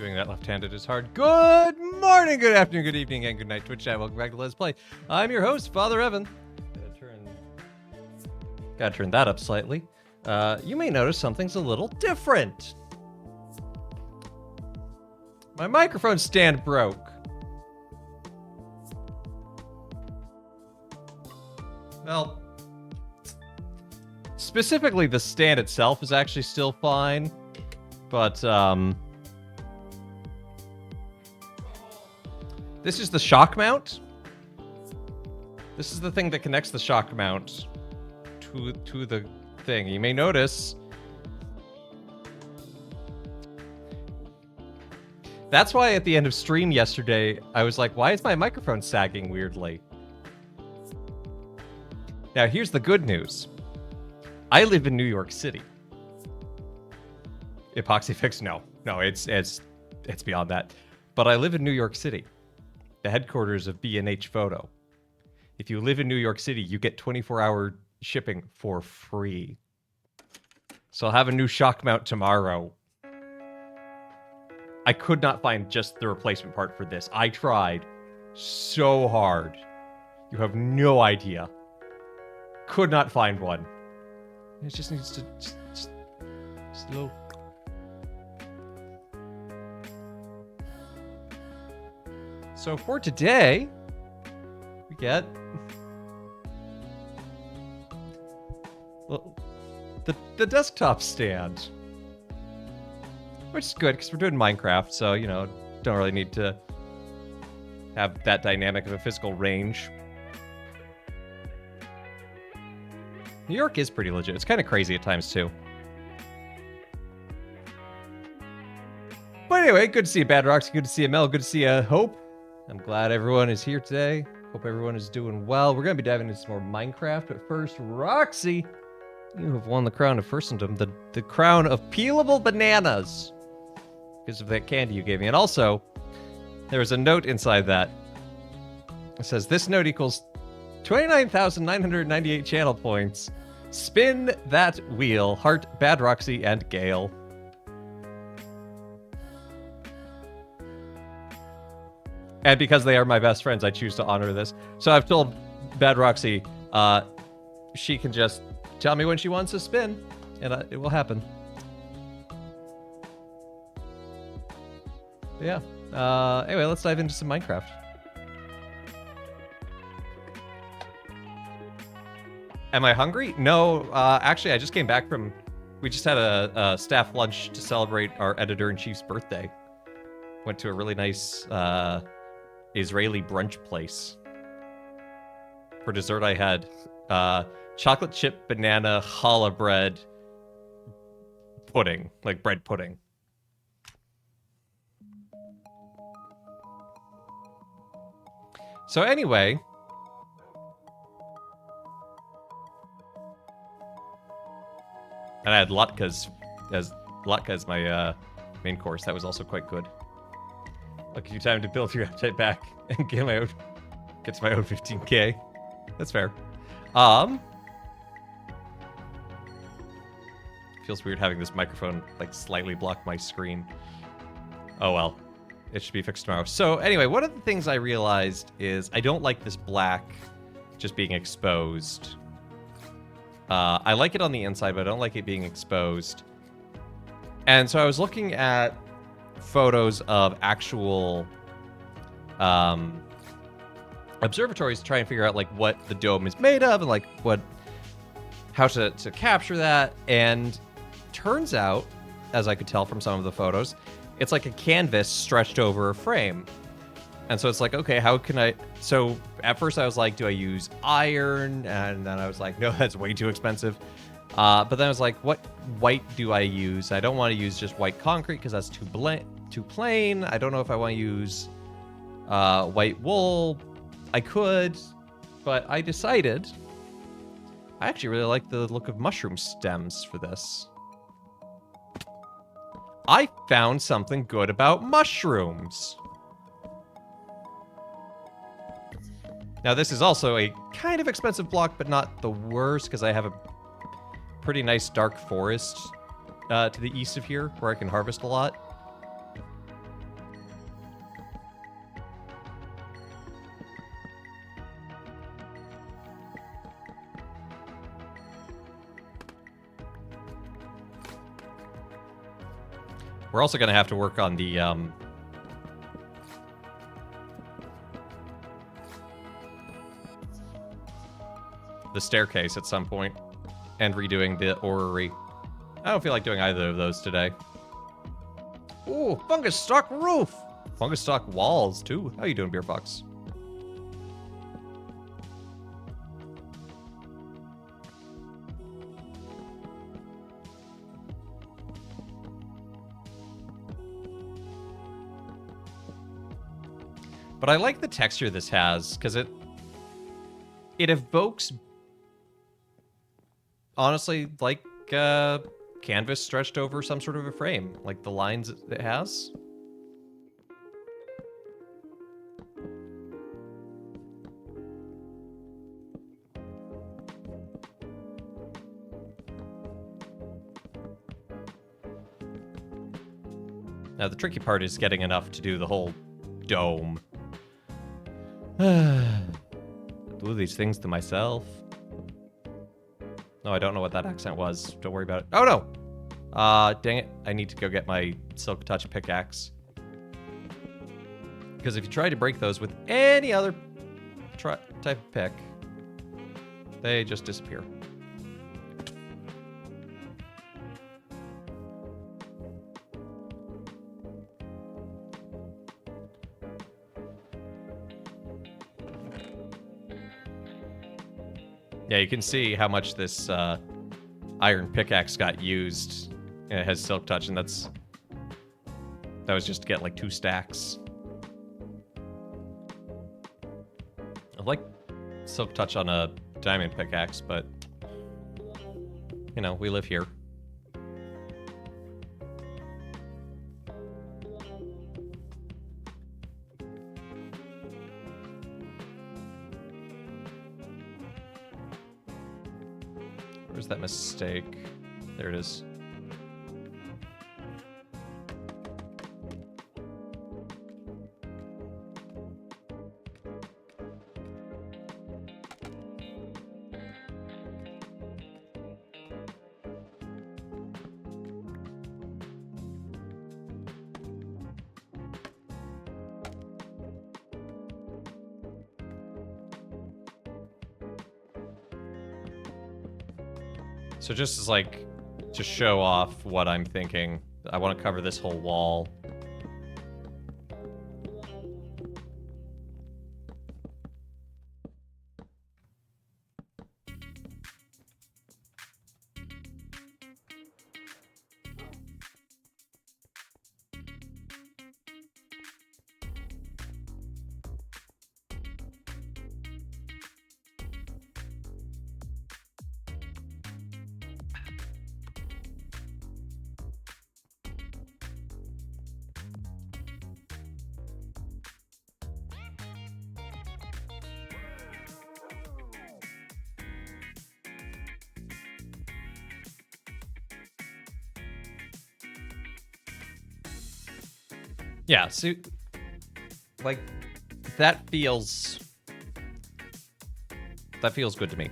Doing that left-handed is hard. Good morning, good afternoon, good evening, and good night, Twitch chat. Welcome back to Let's Play. I'm your host, Father Evan. Gotta turn that up slightly. You may notice something's a little different. My microphone stand broke. Well, specifically the stand itself is actually still fine, but this is the shock mount. This is the thing that connects the shock mount to the thing. You may notice that's why at the end of stream yesterday, I was like, why is my microphone sagging weirdly? Now, here's the good news. I live in New York City. Epoxy fix? No, it's beyond that. But I live in New York City, the headquarters of B&H Photo. If you live in New York City, you get 24-hour shipping for free. So I'll have a new shock mount tomorrow. I could not find just the replacement part for this. I tried so hard. You have no idea. Could not find one. It just needs to just slow. So for today, we get the desktop stand, which is good because we're doing Minecraft, so you know, don't really need to have that dynamic of a physical range. New York is pretty legit. It's kind of crazy at times, too. But anyway, good to see you, Bad Rocks. Good to see you, Mel. Good to see you, Hope. I'm glad everyone is here today. Hope everyone is doing well. We're going to be diving into some more Minecraft. But first, Roxy, you have won the crown of Firstendom, the crown of peelable bananas, because of that candy you gave me. And also, there was a note inside that. It says, this note equals 29,998 channel points. Spin that wheel. Heart, Bad Roxy, and Gale. And because they are my best friends, I choose to honor this. So I've told Bad Roxy, she can just tell me when she wants to spin, and it will happen. But yeah. Anyway, let's dive into some Minecraft. Am I hungry? No, actually, I just came back from... We just had a staff lunch to celebrate our editor-in-chief's birthday. Went to a really nice Israeli brunch place. For dessert, I had chocolate chip banana challah bread pudding, like bread pudding. So anyway... And I had latkes as my main course. That was also quite good. I'll give you time to build your appetite back and get to my own 15k. That's fair. Feels weird having this microphone like slightly block my screen. Oh well, it should be fixed tomorrow. So anyway, one of the things I realized is I don't like this black just being exposed. I like it on the inside, but I don't like it being exposed. And so I was looking at photos of actual observatories to try and figure out like what the dome is made of and like how to capture that. And turns out, as I could tell from some of the photos, it's like a canvas stretched over a frame. And so it's like, okay, how can I... So at first I was like, do I use iron? And then I was like, no, that's way too expensive. But then I was like, what white do I use? I don't want to use just white concrete because that's too plain. I don't know if I want to use white wool. I could, but I decided I actually really like the look of mushroom stems for this. I found something good about mushrooms. Now, this is also a kind of expensive block, but not the worst, because I have a pretty nice dark forest to the east of here, where I can harvest a lot. We're also going to have to work on the staircase at some point, and redoing the orrery. I don't feel like doing either of those today. Ooh, fungus stock roof! Fungus stock walls, too. How you doing, Beer Fox? But I like the texture this has, because it evokes, honestly, like canvas stretched over some sort of a frame, like the lines it has. Now, the tricky part is getting enough to do the whole dome. Do these things to myself. No, I don't know what that accent was. Don't worry about it. Oh, no! Dang it. I need to go get my Silk Touch pickaxe. Because if you try to break those with any other type of pick, they just disappear. Yeah, you can see how much this iron pickaxe got used. And it has Silk Touch, and that was just to get like 2 stacks. I like Silk Touch on a diamond pickaxe, but you know, we live here. Where's that mistake? There it is. So just as like to show off what I'm thinking, I want to cover this whole wall. Yeah, so like that feels good to me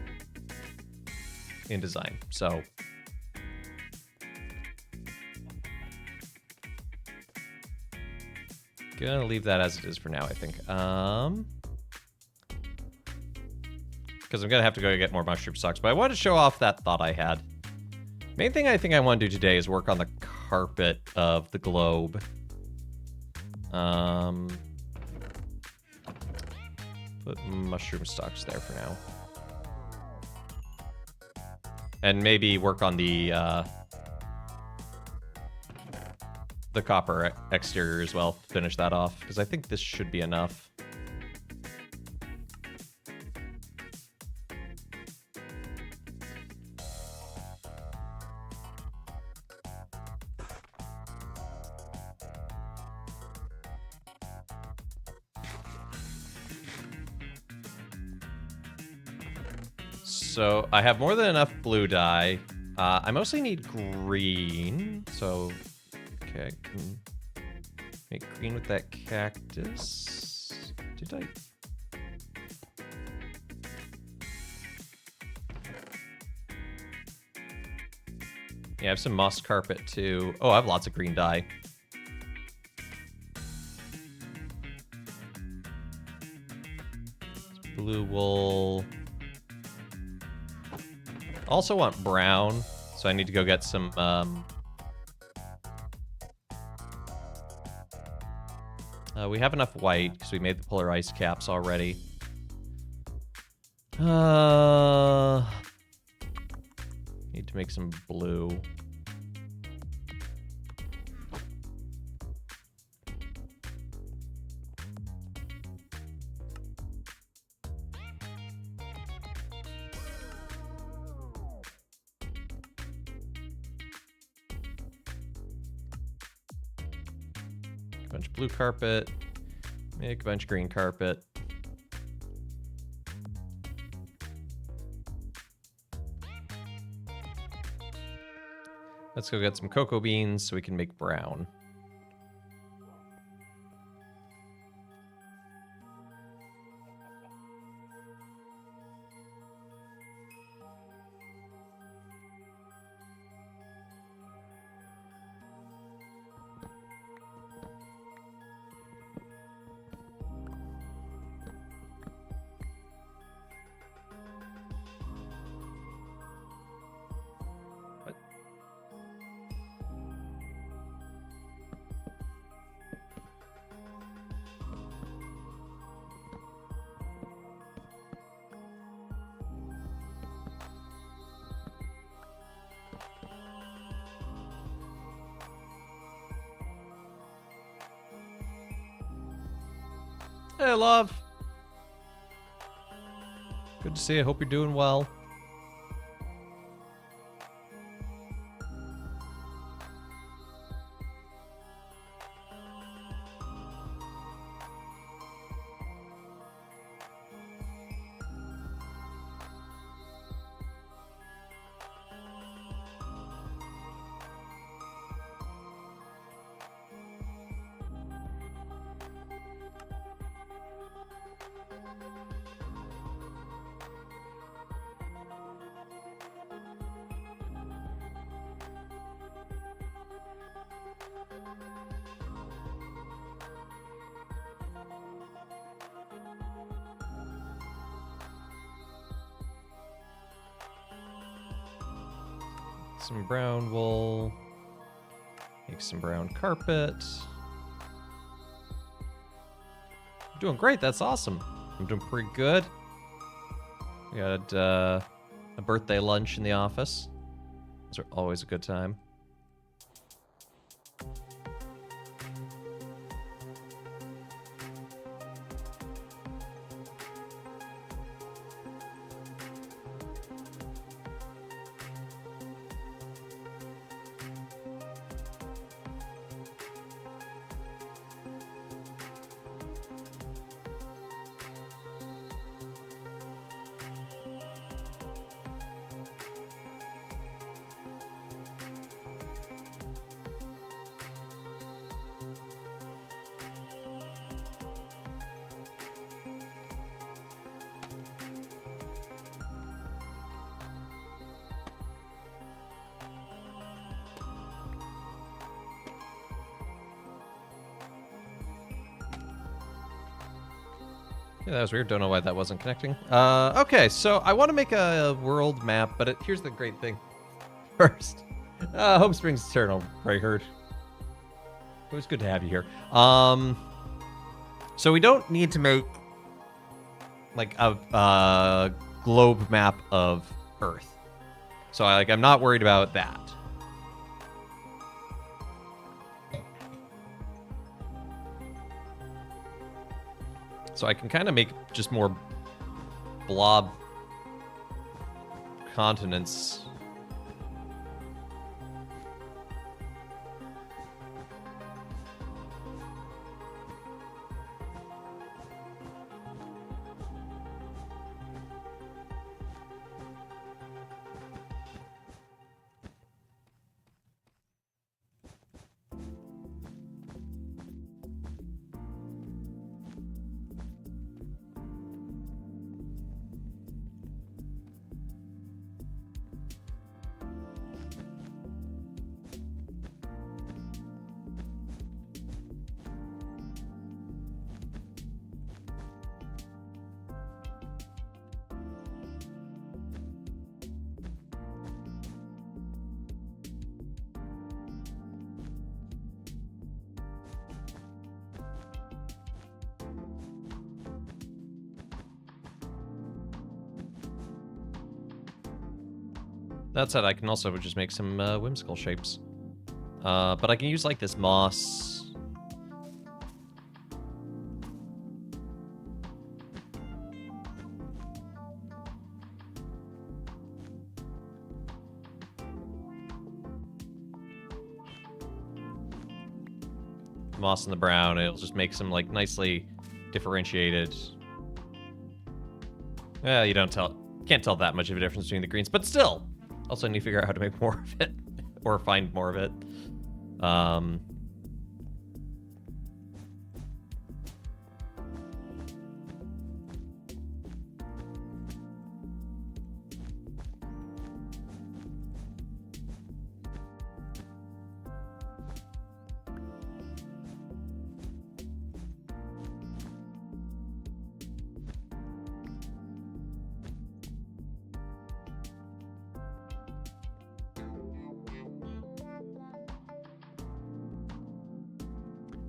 in design. So gonna leave that as it is for now, I think. Because I'm gonna have to go get more mushroom stocks, but I wanted to show off that thought I had. Main thing I think I want to do today is work on the carpet of the globe. Put mushroom stocks there for now. And maybe work on the copper exterior as well. Finish that off, because I think this should be enough. So I have more than enough blue dye. I mostly need green. So, okay, I can make green with that cactus. Did I? Yeah, I have some moss carpet too. Oh, I have lots of green dye. blue wool. Also want brown, so I need to go get some we have enough white because we made the polar ice caps already. Need to make some blue. A bunch of blue carpet. Make a bunch of green carpet. Let's go get some cocoa beans so we can make brown. Hey, love. Good to see you. Hope you're doing well. Some brown wool. Make some brown carpet. I'm doing great. That's awesome. I'm doing pretty good. We had a birthday lunch in the office. Those are always a good time. Yeah, that was weird. Don't know why that wasn't connecting. Okay, so I want to make a world map, but here's the great thing. First, Hope Springs Eternal, Brayherd. It was good to have you here. So we don't need to make like a globe map of Earth. So I'm not worried about that. So I can kind of make just more blob continents. That said, I can also just make some whimsical shapes. But I can use like this moss. Moss and the brown. It'll just make some like nicely differentiated. Yeah, you can't tell that much of a difference between the greens, but still. Also need to figure out how to make more of it or find more of it.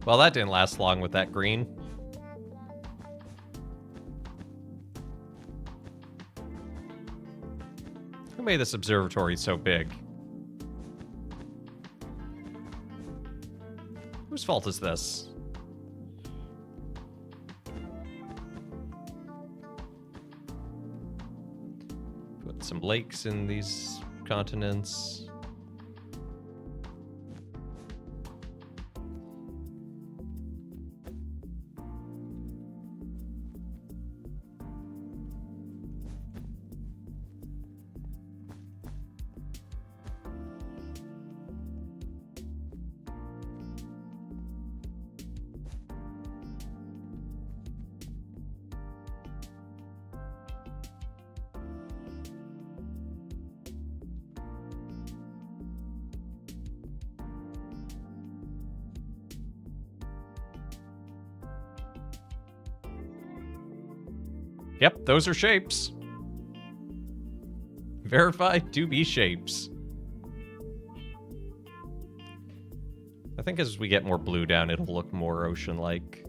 Well, that didn't last long with that green. Who made this observatory so big? Whose fault is this? Put some lakes in these continents. Yep, those are shapes. Verified to be shapes. I think as we get more blue down, it'll look more ocean-like.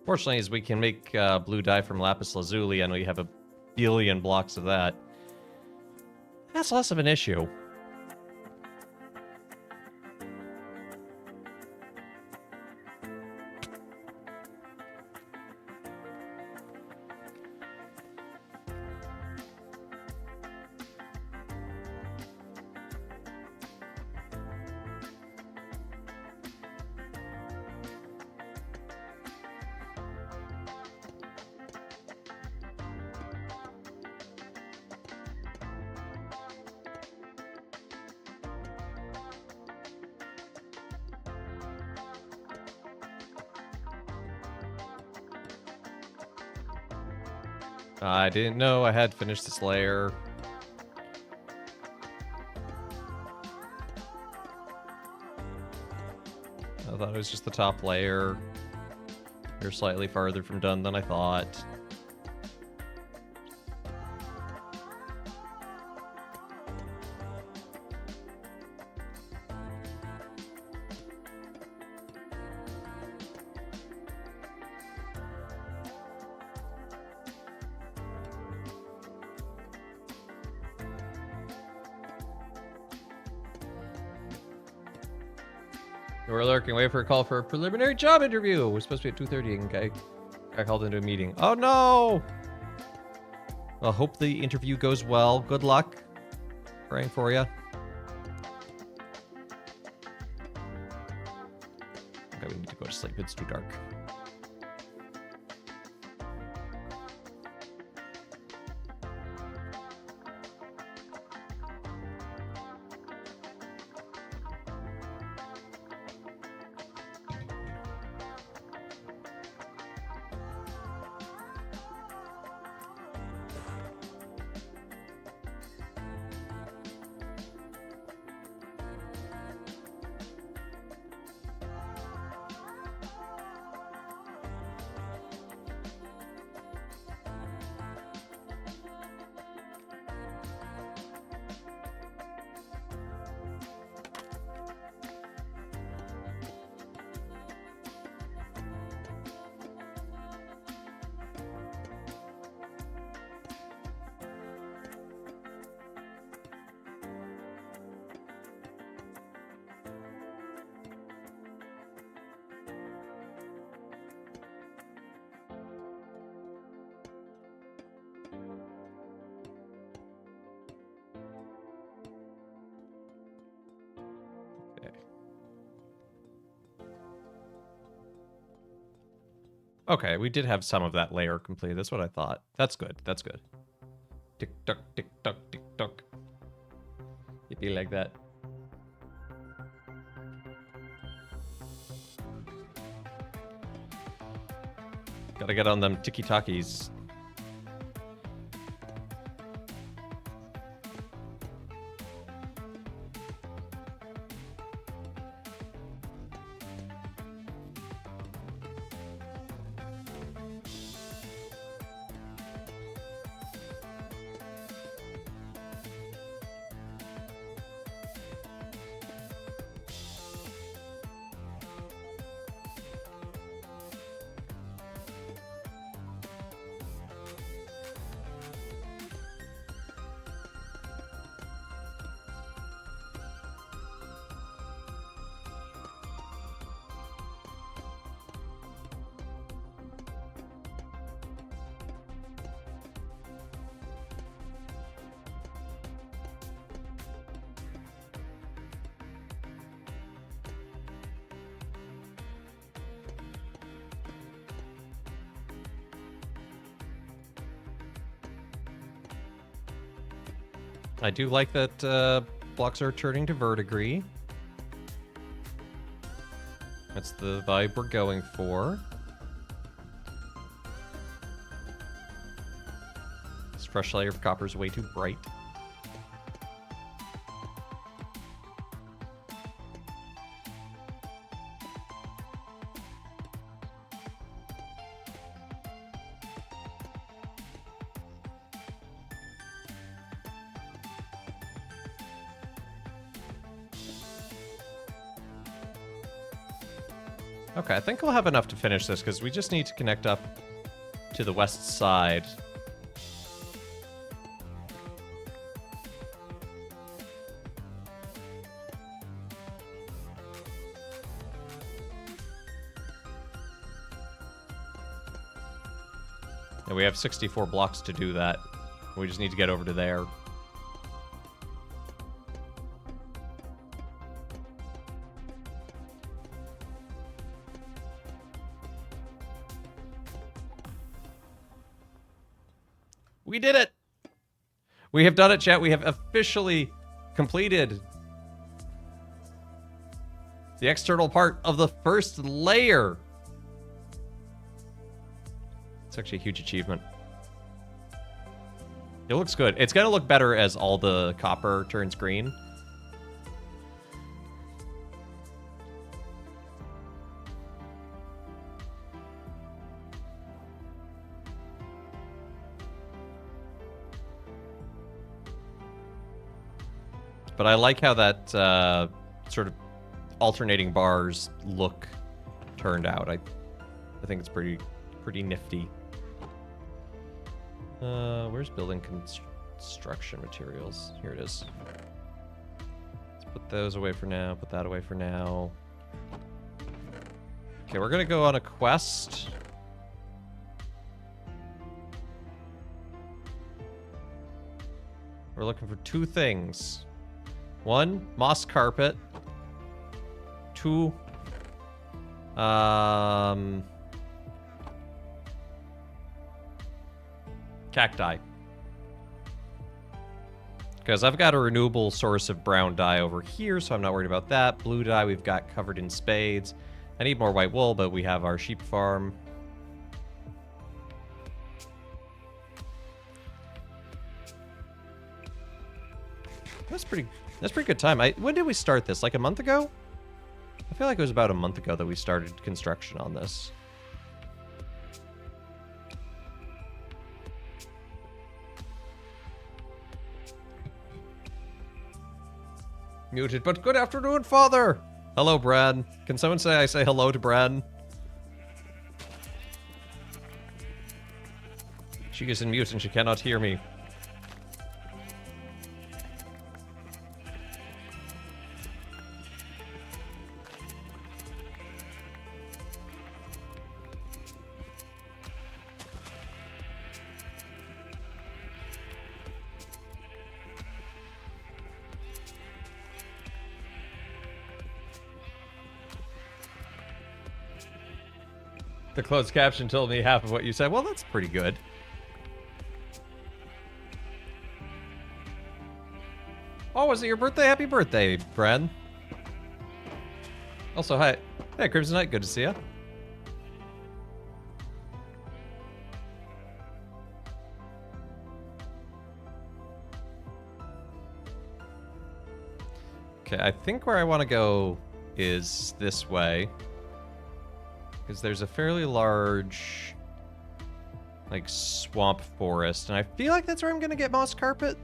Fortunately, as we can make blue dye from lapis lazuli, I know you have a billion blocks of that. That's less of an issue. I didn't know I had finished this layer. I thought it was just the top layer. You're slightly farther from done than I thought. We're lurking, wait for a call for a preliminary job interview. We're supposed to be at 2:30 and got called into a meeting. Oh no! Well, hope the interview goes well. Good luck. Praying for you. Okay, we need to go to sleep. It's too dark. Okay, we did have some of that layer completed. That's what I thought. That's good. That's good. Tick tock, tick tock, tick tock. It'd be like that. Gotta get on them tiki-takis. I do like that blocks are turning to verdigris. That's the vibe we're going for. This fresh layer of copper is way too bright. Okay, I think we'll have enough to finish this because we just need to connect up to the west side. And we have 64 blocks to do that. We just need to get over to there. We did it! We have done it, chat. We have officially completed the external part of the first layer. It's actually a huge achievement. It looks good. It's going to look better as all the copper turns green. But I like how that sort of alternating bars look turned out. I think it's pretty nifty. Where's building construction materials? Here it is. Let's put those away for now. Put that away for now. Okay, we're gonna go on a quest. We're looking for two things. One, moss carpet. Two, cacti. Because I've got a renewable source of brown dye over here, so I'm not worried about that. Blue dye we've got covered in spades. I need more white wool, but we have our sheep farm. That's pretty good time. When did we start this? Like a month ago? I feel like it was about a month ago that we started construction on this. Muted, but good afternoon, Father! Hello, Brad. Can someone say I say hello to Brad? She is in mute and she cannot hear me. The closed caption told me half of what you said. Well, that's pretty good. Oh, was it your birthday? Happy birthday, Brad. Also, hi. Hey, Crimson Knight, good to see you. Okay, I think where I want to go is this way. Because there's a fairly large, like, swamp forest. And I feel like that's where I'm going to get moss carpet.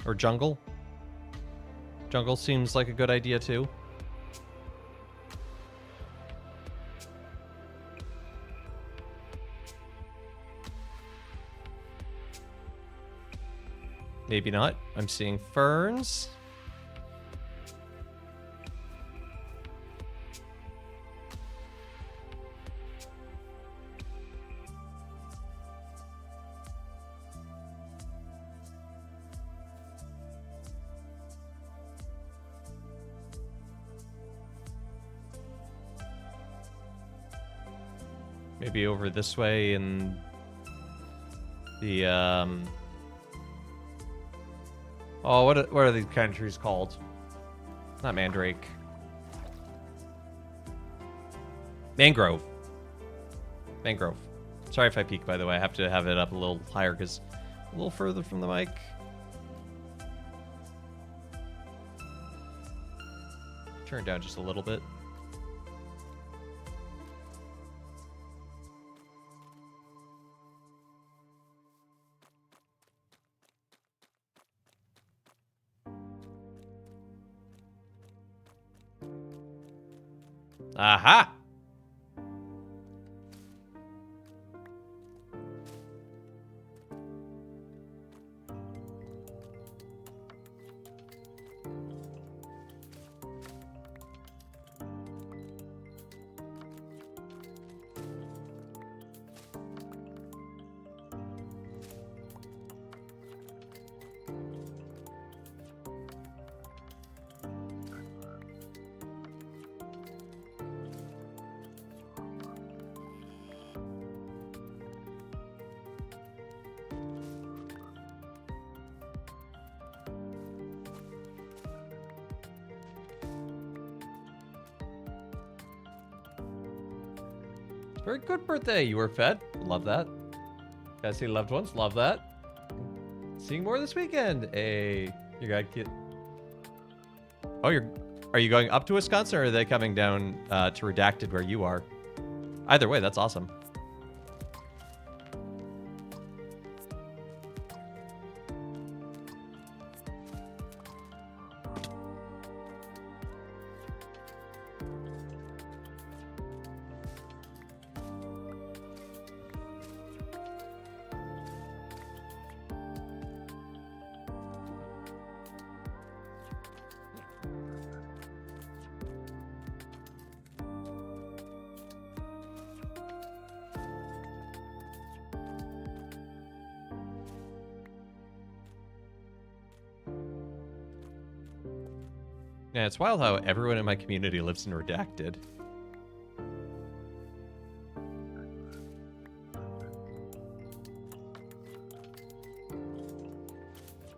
Or jungle. Jungle seems like a good idea, too. Maybe not. I'm seeing ferns. Maybe over this way in the, Oh, what are these kind of trees called? Not mandrake. Mangrove. Mangrove. Sorry if I peek, by the way. I have to have it up a little higher because a little further from the mic. Turn it down just a little bit. Aha! Very good birthday. You were fed. Love that. Guys see loved ones. Love that. Seeing more this weekend. Hey, you got kid. Oh, are you going up to Wisconsin or are they coming down to Redacted where you are? Either way, that's awesome. Yeah, it's wild how everyone in my community lives in Redacted.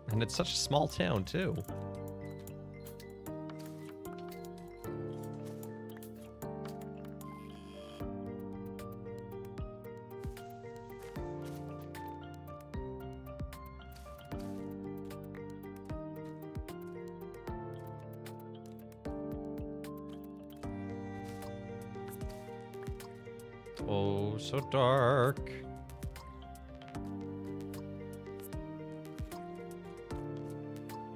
And it's such a small town, too. Oh, so dark.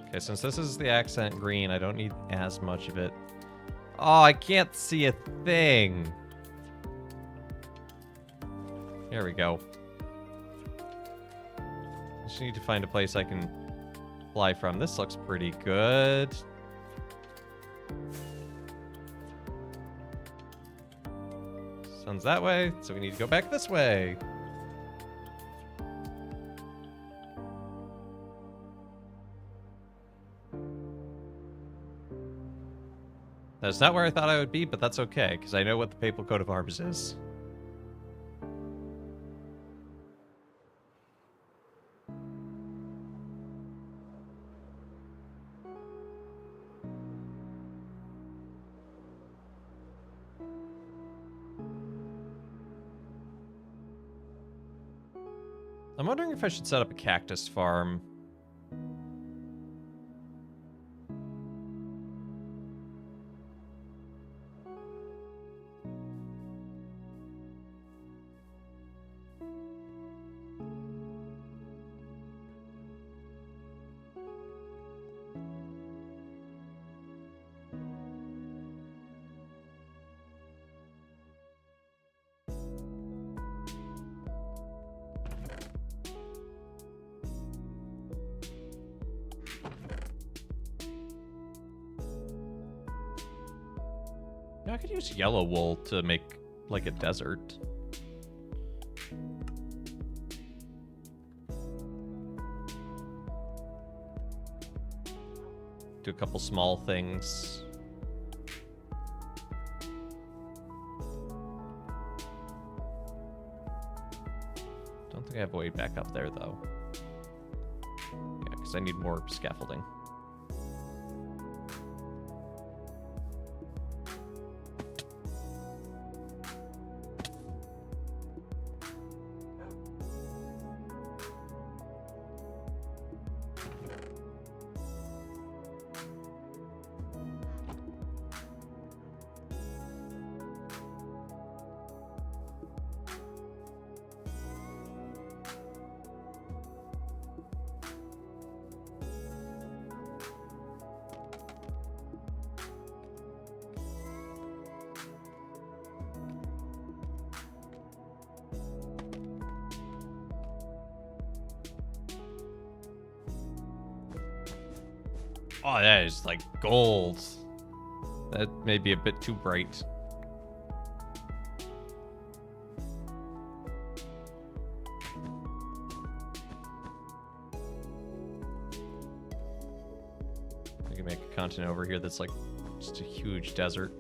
Okay, since this is the accent green, I don't need as much of it. Oh, I can't see a thing. There we go. Just need to find a place I can fly from. This looks pretty good. Sun's that way, so we need to go back this way. That's not where I thought I would be, but that's okay, because I know what the Papal Coat of Arms is. I'm wondering if I should set up a cactus farm. Yeah, I could use yellow wool to make, like, a desert. Do a couple small things. Don't think I have a way back up there, though. Yeah, because I need more scaffolding. Oh, that is like gold. That may be a bit too bright. We can make a continent over here that's like just a huge desert.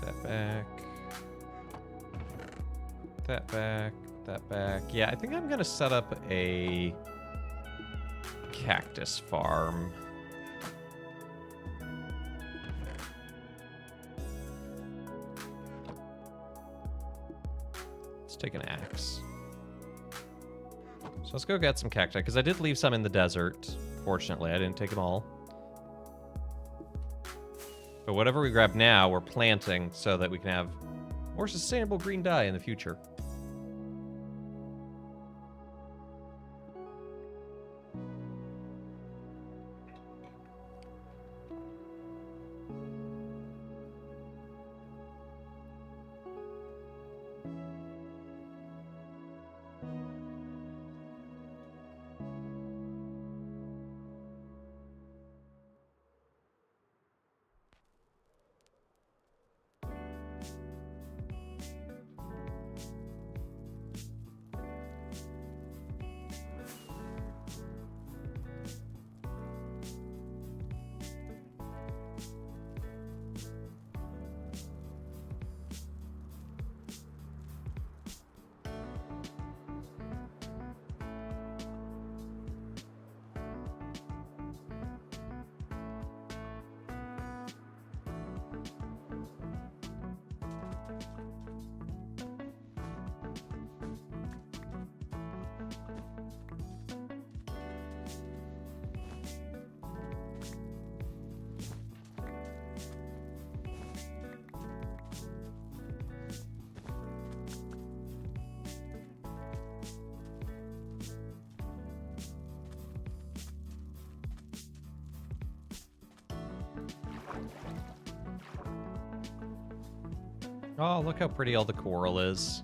That back. That back. That back. Yeah, I think I'm gonna set up a cactus farm. Let's take an axe. So let's go get some cacti, because I did leave some in the desert. Fortunately, I didn't take them all. But whatever we grab now, we're planting so that we can have more sustainable green dye in the future. Oh, look how pretty all the coral is.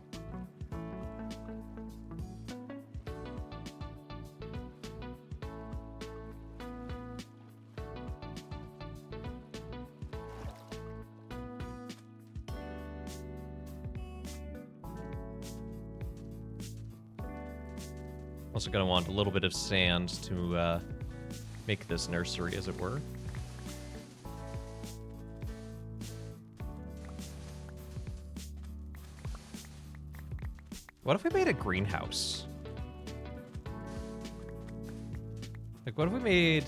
Also gonna want a little bit of sand to make this nursery, as it were. What if we made a greenhouse? Like, what if we made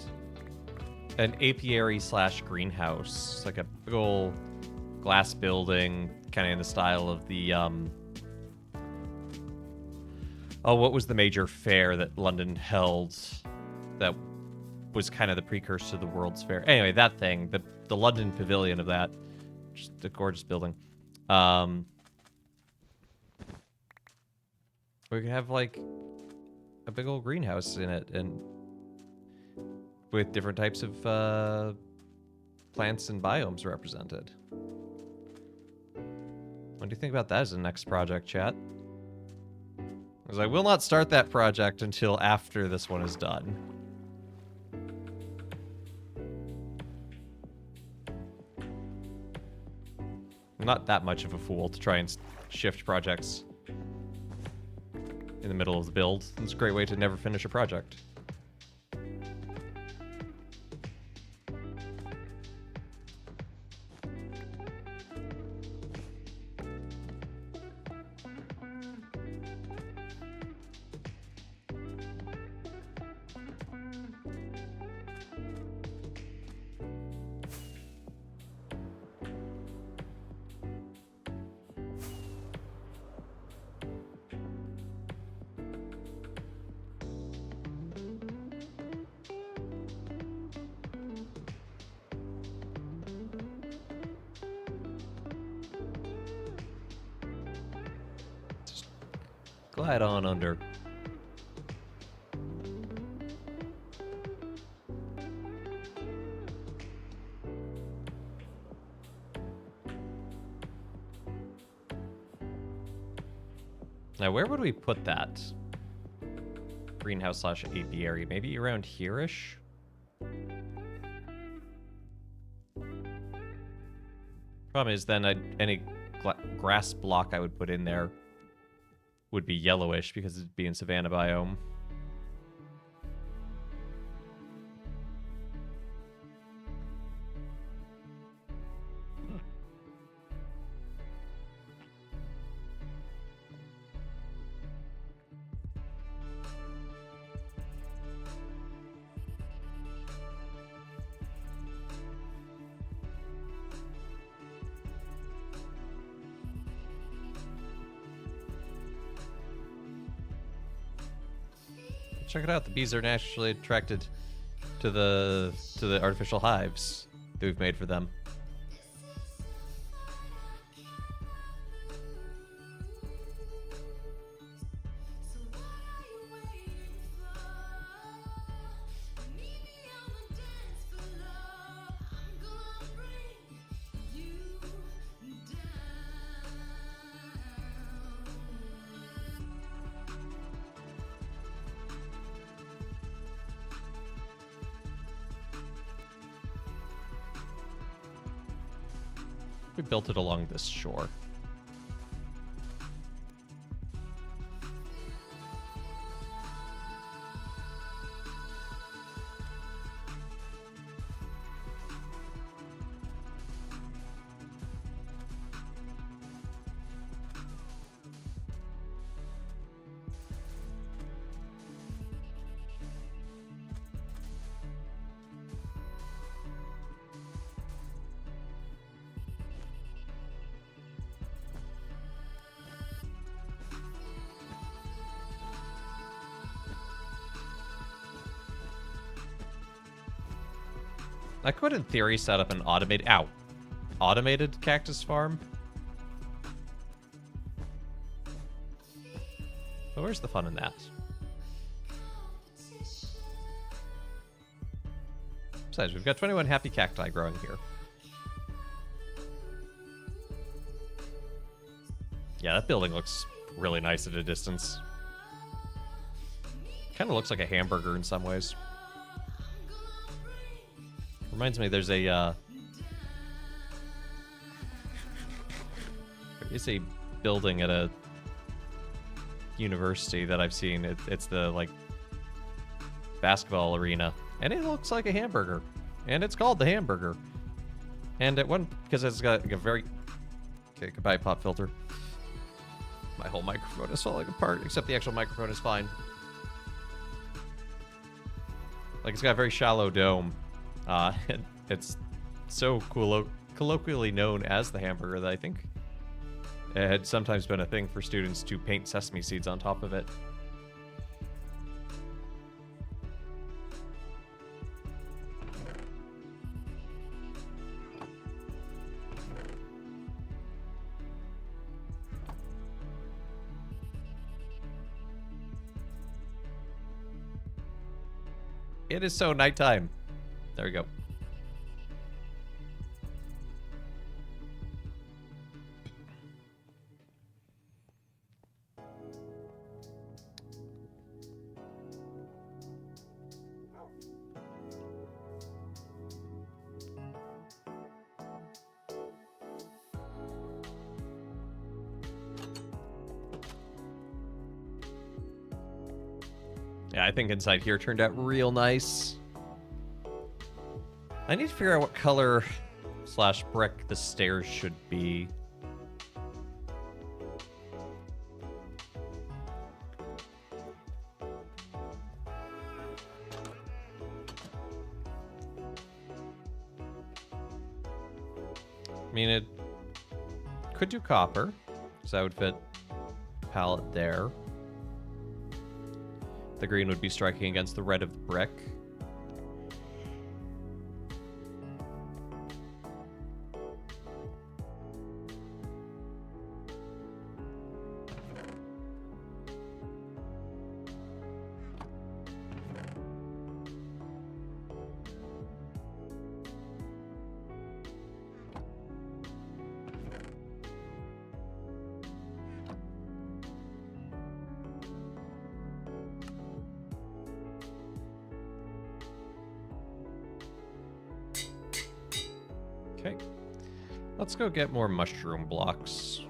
an apiary slash greenhouse? Like a big ol' glass building, kind of in the style of the, oh, what was the major fair that London held that was kind of the precursor to the World's Fair? Anyway, that thing, the London Pavilion of that, just a gorgeous building. We could have, like, a big old greenhouse in it, and with different types of plants and biomes represented. What do you think about that as the next project, chat? Because I will not start that project until after this one is done. I'm not that much of a fool to try and shift projects in the middle of the build. It's a great way to never finish a project. Glide on under. Now, where would we put that? Greenhouse slash apiary. Maybe around here-ish? Problem is then any grass block I would put in there would be yellowish because it'd be in savanna biome. Check it out. The bees are naturally attracted to the artificial hives that we've made for them. We built it along this shore. I could, in theory, set up an automated cactus farm. But where's the fun in that? Besides, we've got 21 happy cacti growing here. Yeah, that building looks really nice at a distance. Kind of looks like a hamburger in some ways. Reminds me, there's a there is a building at a university that I've seen. It's the like basketball arena, and it looks like a hamburger, and it's called the Hamburger. And at one, because it's got like a very okay, goodbye pop filter. My whole microphone is falling apart, except the actual microphone is fine. Like, it's got a very shallow dome. And it's so colloquially known as the Hamburger that I think it had sometimes been a thing for students to paint sesame seeds on top of it. It is so nighttime. There we go. Yeah, I think inside here turned out real nice. I need to figure out what color / brick the stairs should be. I mean, it could do copper, because that would fit palette there. The green would be striking against the red of the brick. Okay, let's go get more mushroom blocks.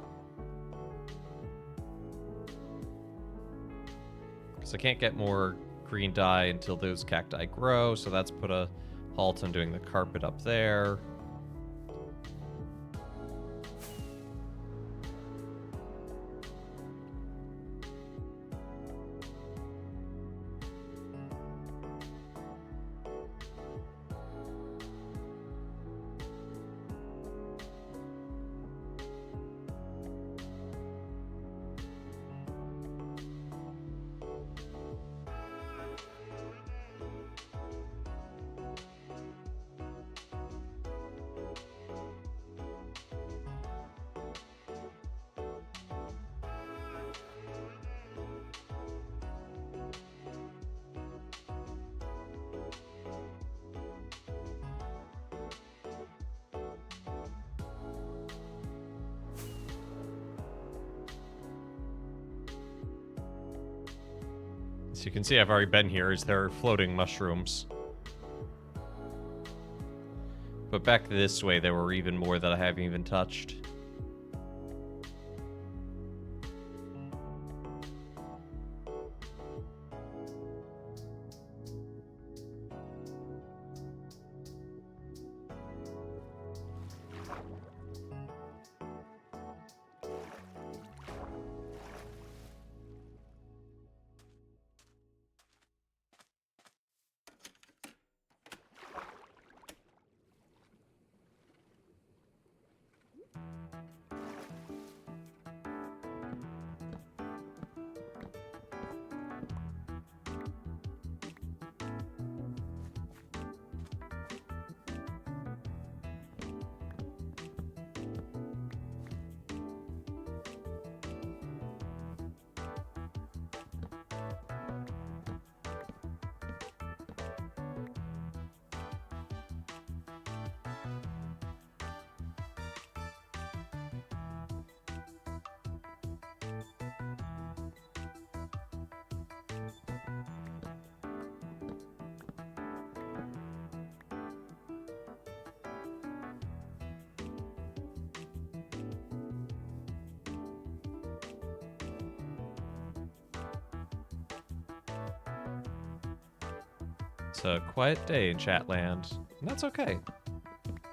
Because I can't get more green dye until those cacti grow, so that's put a halt on doing the carpet up there. As you can see, I've already been here, as there are floating mushrooms. But back this way, there were even more that I haven't even touched. It's a quiet day in Chatland, and that's okay.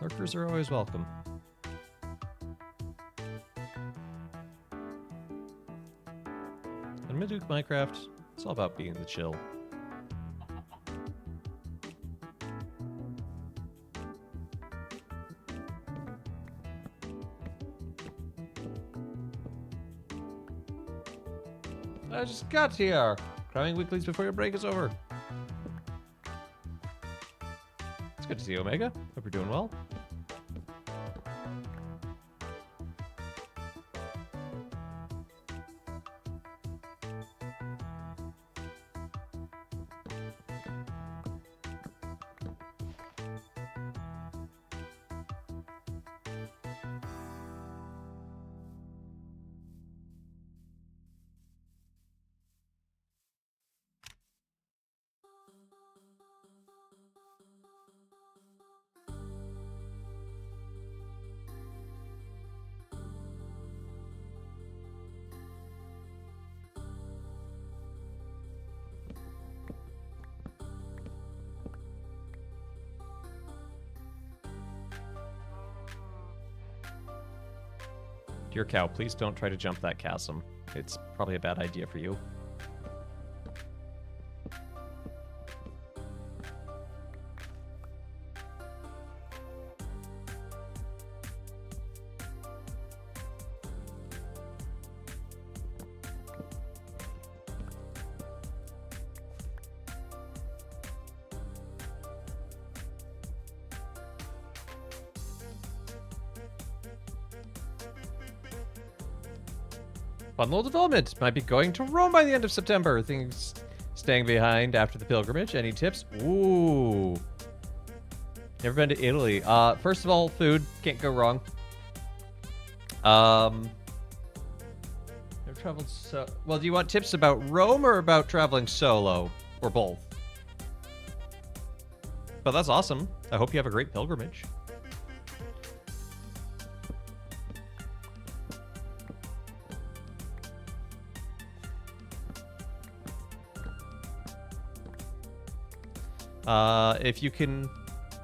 Lurkers are always welcome. In Maduke Minecraft, it's all about being the chill. I just got here. Crying weeklies before your break is over. It's good to see you, Omega. Hope you're doing well. Dear cow, please don't try to jump that chasm. It's probably a bad idea for you. Fun little development. Might be going to Rome by the end of September. Things staying behind after the pilgrimage. Any tips? Ooh. Never been to Italy. First of all, food. Can't go wrong. Never traveled so... Well, do you want tips about Rome or about traveling solo? Or both? But that's awesome. I hope you have a great pilgrimage. If you can,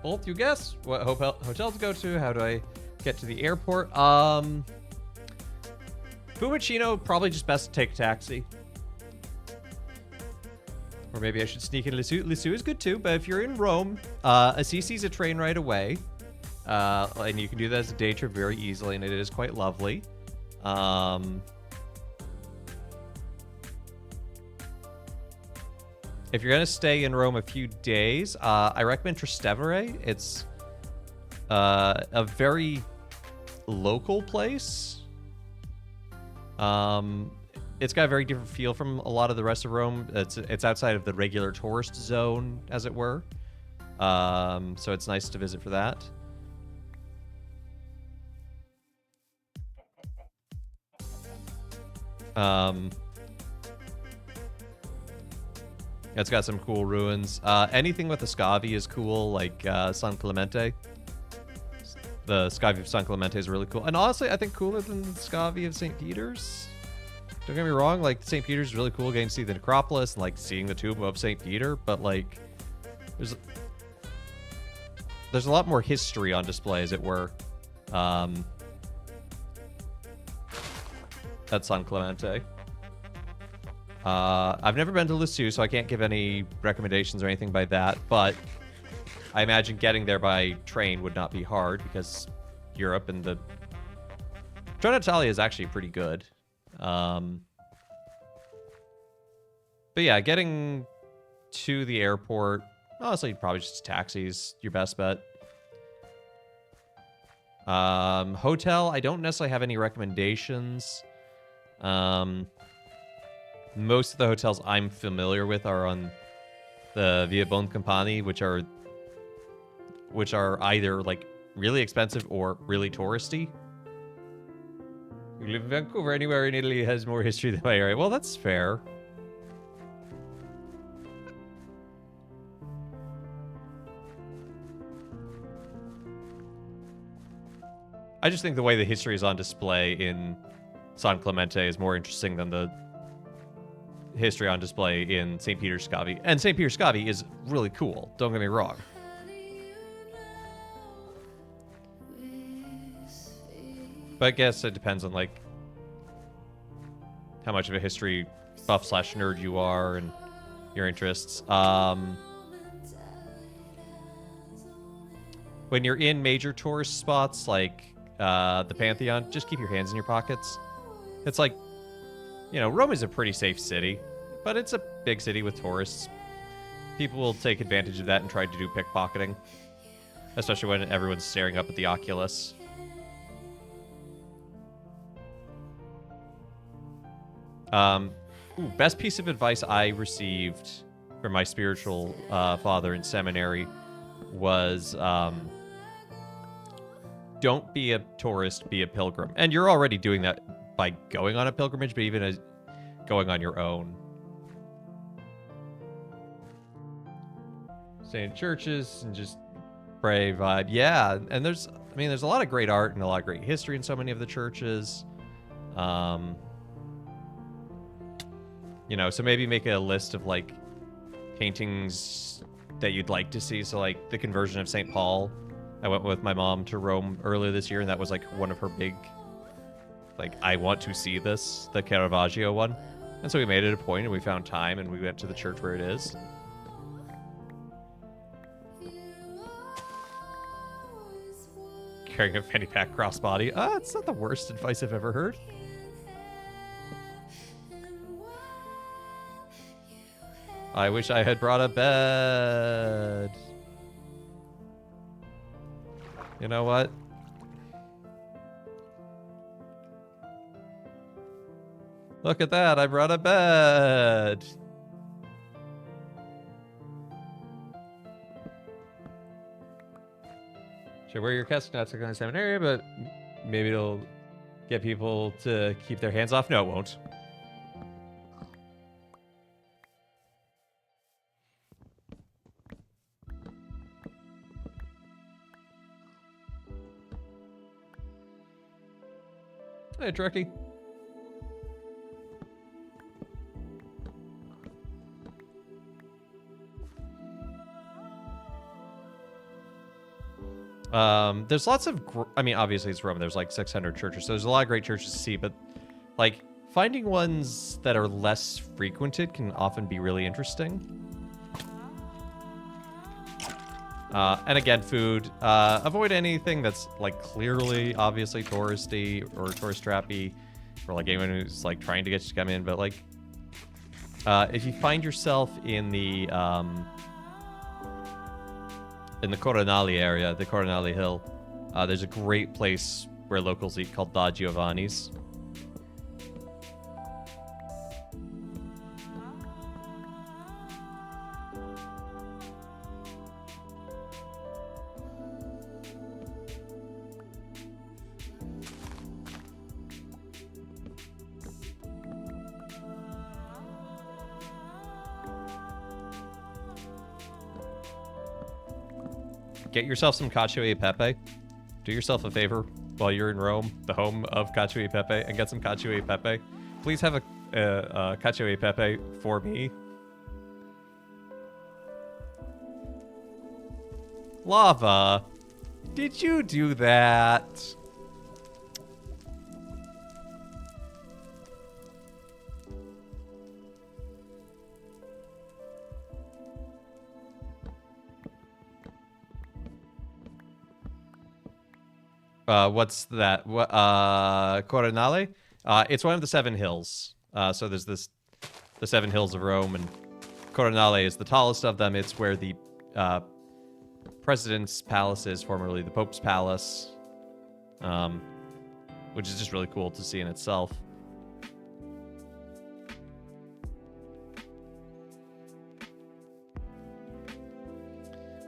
both you guess what hotel to go to. How do I get to the airport? Fiumicino, probably just best to take a taxi. Or maybe I should sneak in Lisieux. Lisieux is good too, but if you're in Rome, Assisi's a train right away. And you can do that as a day trip very easily, and it is quite lovely. If you're going to stay in Rome a few days, I recommend Trastevere. It's a very local place. It's got a very different feel from a lot of the rest of Rome. It's outside of the regular tourist zone, as it were. So it's nice to visit for that. It's got some cool ruins. Anything with the Scavi is cool, like San Clemente. The Scavi of San Clemente is really cool. And honestly, I think cooler than the Scavi of St. Peter's. Don't get me wrong, like, St. Peter's is really cool getting to see the necropolis and, like, seeing the tomb of St. Peter, but, like, there's a lot more history on display, as it were, at San Clemente. I've never been to Lisieux, so I can't give any recommendations or anything by that, but I imagine getting there by train would not be hard, because Europe and the... Trenitalia is actually pretty good. But yeah, getting to the airport, honestly, probably just taxis, your best bet. Hotel, I don't necessarily have any recommendations. Most of the hotels I'm familiar with are on the Via Boncompagni, which are either, like, really expensive or really touristy. You live in Vancouver, anywhere in Italy has more history than my area. Well, that's fair. I just think the way the history is on display in San Clemente is more interesting than the history on display in St. Peter's Scavi. And St. Peter's Scavi is really cool, don't get me wrong. But I guess it depends on, like, how much of a history buff / nerd you are and your interests. When you're in major tourist spots like the Pantheon, just keep your hands in your pockets. It's like, you know, Rome is a pretty safe city, but it's a big city with tourists. People will take advantage of that and try to do pickpocketing, especially when everyone's staring up at the Oculus. Best piece of advice I received from my spiritual father in seminary was don't be a tourist, be a pilgrim. And you're already doing that by going on a pilgrimage, but even as going on your own. Stay in churches and just pray, vibe. Yeah, and there's a lot of great art and a lot of great history in so many of the churches. You know, so maybe make a list of, like, paintings that you'd like to see. So, like, the conversion of St. Paul. I went with my mom to Rome earlier this year, and that was, like, one of her big, like, I want to see this, the Caravaggio one. And so we made it a point, and we found time, and we went to the church where it is. Carrying a fanny pack crossbody. It's not the worst advice I've ever heard. I wish I had brought a bed. You know what? Look at that, I brought a bed. Should wear your casket not to go in the seminary, but maybe it'll get people to keep their hands off. No, it won't. Hey, Trekkie. There's lots of, I mean, obviously it's Rome. There's like 600 churches, so there's a lot of great churches to see, but like finding ones that are less frequented can often be really interesting. And again, food. Avoid anything that's like clearly, obviously touristy or tourist trappy, or like anyone who's like trying to get you to come in. But like, if you find yourself in the Coronale area, the Coronale Hill, there's a great place where locals eat called Da Giovanni's. Get yourself some cacio e pepe. Do yourself a favor while you're in Rome, the home of cacio e pepe, and get some cacio e pepe. Please have a cacio e pepe for me. Lava, did you do that? What's that? What? Coronale? It's one of the 7 hills. So there's the 7 hills of Rome, and Coronale is the tallest of them. It's where the president's palace is, formerly the Pope's palace, which is just really cool to see in itself.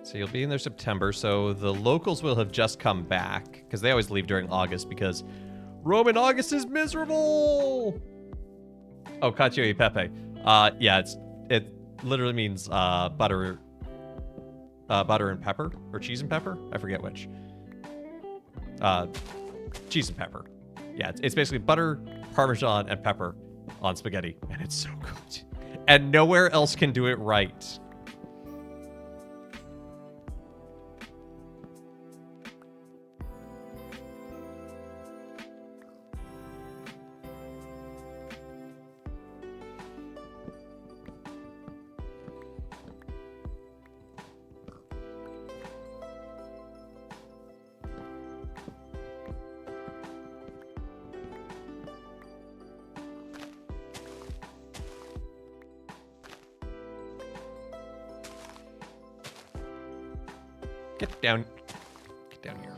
So you'll be in there September, so the locals will have just come back, because they always leave during August, because Rome in August is miserable! Oh, cacio e pepe. Yeah, it literally means butter and pepper, or cheese and pepper? I forget which. Cheese and pepper. Yeah, it's basically butter, Parmesan, and pepper on spaghetti, and it's so good. And nowhere else can do it right. Get down. Get down here.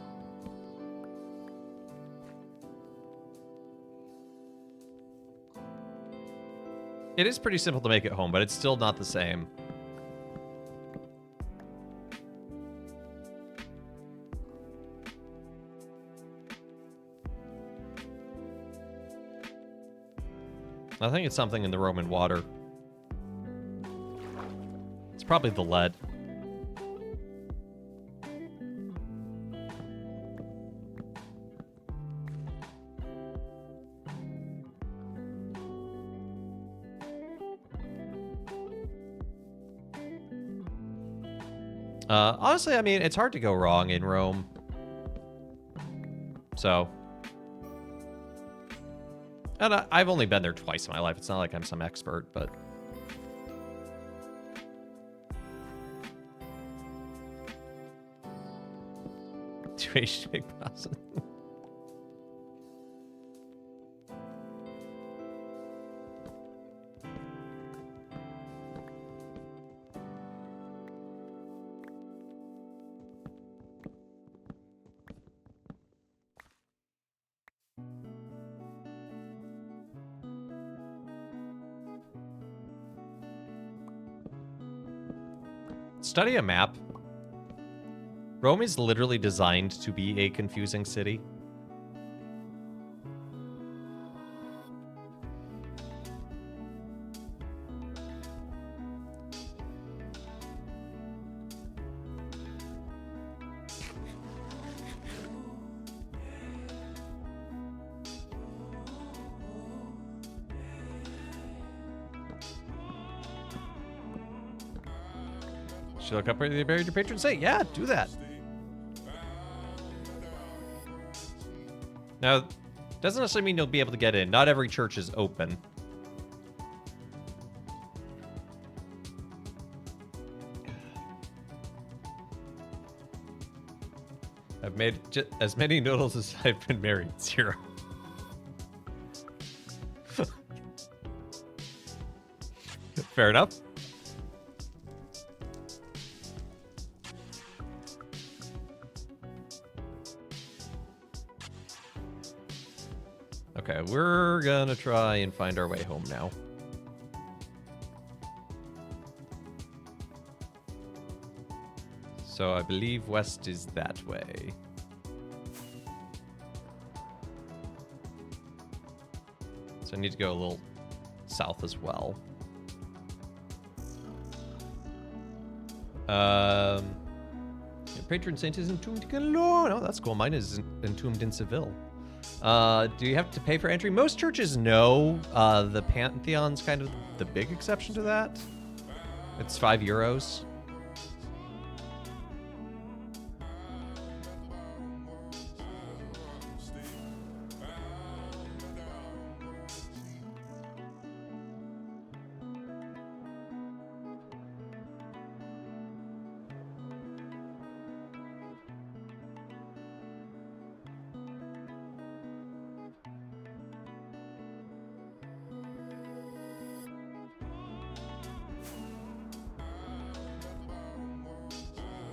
It is pretty simple to make it home, but it's still not the same. I think it's something in the Roman water. It's probably the lead. Honestly, I mean, it's hard to go wrong in Rome. So. And I've only been there twice in my life. It's not like I'm some expert, but. Two H big person. Study a map. Rome is literally designed to be a confusing city. Should look up where they buried your patron saint. Yeah, do that. Now, doesn't necessarily mean you'll be able to get in. Not every church is open. I've made as many noodles as I've been married. 0. Fair enough. Okay, we're gonna try and find our way home now. So I believe west is that way. So I need to go a little south as well. Your patron saint is entombed in Cologne. Oh, that's cool. Mine is entombed in Seville. Do you have to pay for entry? Most churches know. The Pantheon's kind of the big exception to that. It's €5.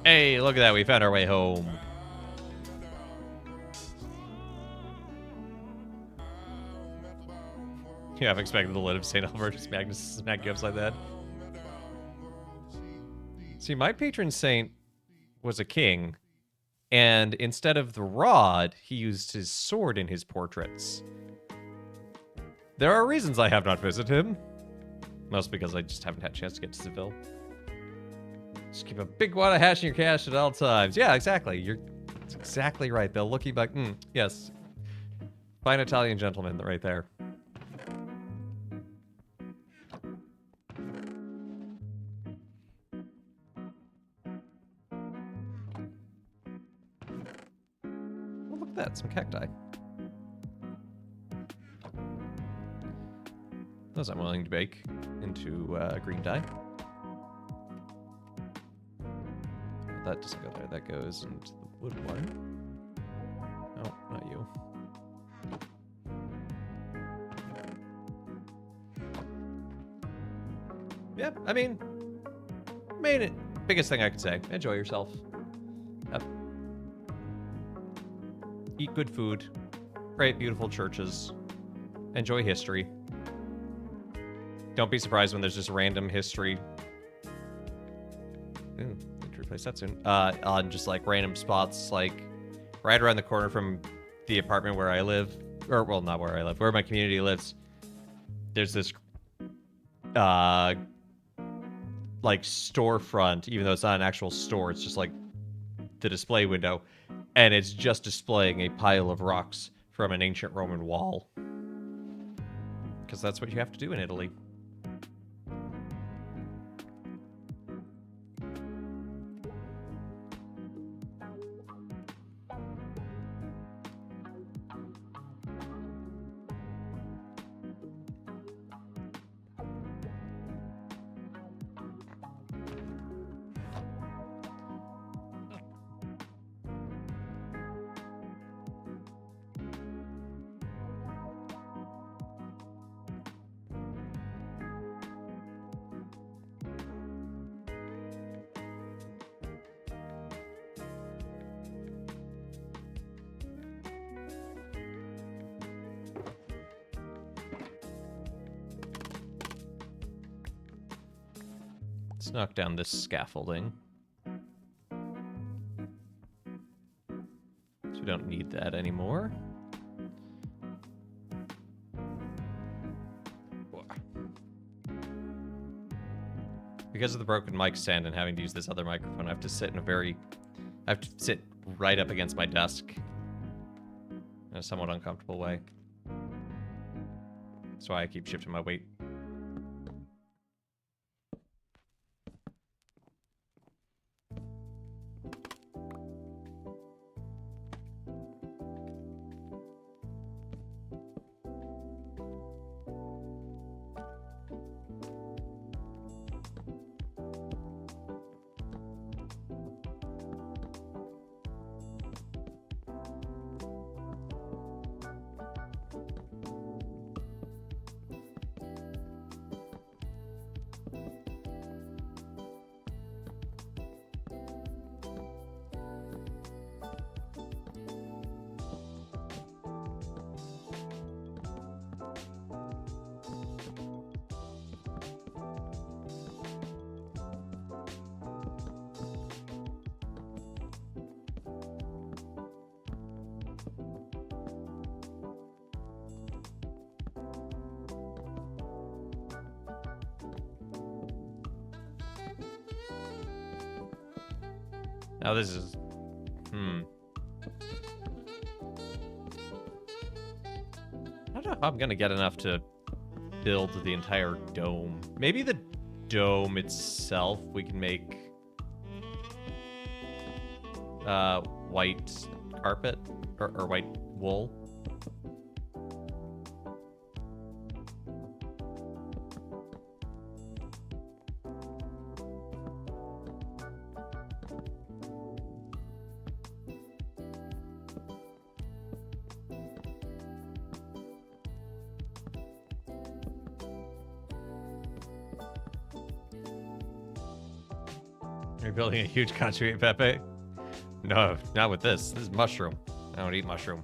Hey, look at that. We found our way home. Yeah, I'm expecting the lid of St. Albertus Magnus to smack you upside the head. See, my patron saint was a king, and instead of the rod, he used his sword in his portraits. There are reasons I have not visited him. Mostly because I just haven't had a chance to get to Seville. Just keep a big wad of hash in your cash at all times. Yeah, exactly. That's exactly right. They'll look you back. Yes. Fine Italian gentleman right there. look at that, some cacti. Those I'm willing to bake into green dye. That doesn't go there. That goes into the wood one. Oh, not you. Yeah, I mean, biggest thing I could say. Enjoy yourself. Eat good food. Pray at beautiful churches. Enjoy history. Don't be surprised when there's just random history. Ooh, need to replace that soon. On just like random spots, like right around the corner from the apartment where I live, or well, not where I live, where my community lives. There's this like storefront, even though it's not an actual store, it's just like the display window, and it's just displaying a pile of rocks from an ancient Roman wall. Because that's what you have to do in Italy. Let's knock down this scaffolding. So we don't need that anymore. Because of the broken mic stand and having to use this other microphone, I have to sit right up against my desk in a somewhat uncomfortable way. That's why I keep shifting my weight. Now this is... I don't know if I'm gonna get enough to build the entire dome. Maybe the dome itself we can make white carpet or white wool. You're building a huge cacio e pepe? No, not with this. This is mushroom. I don't eat mushroom.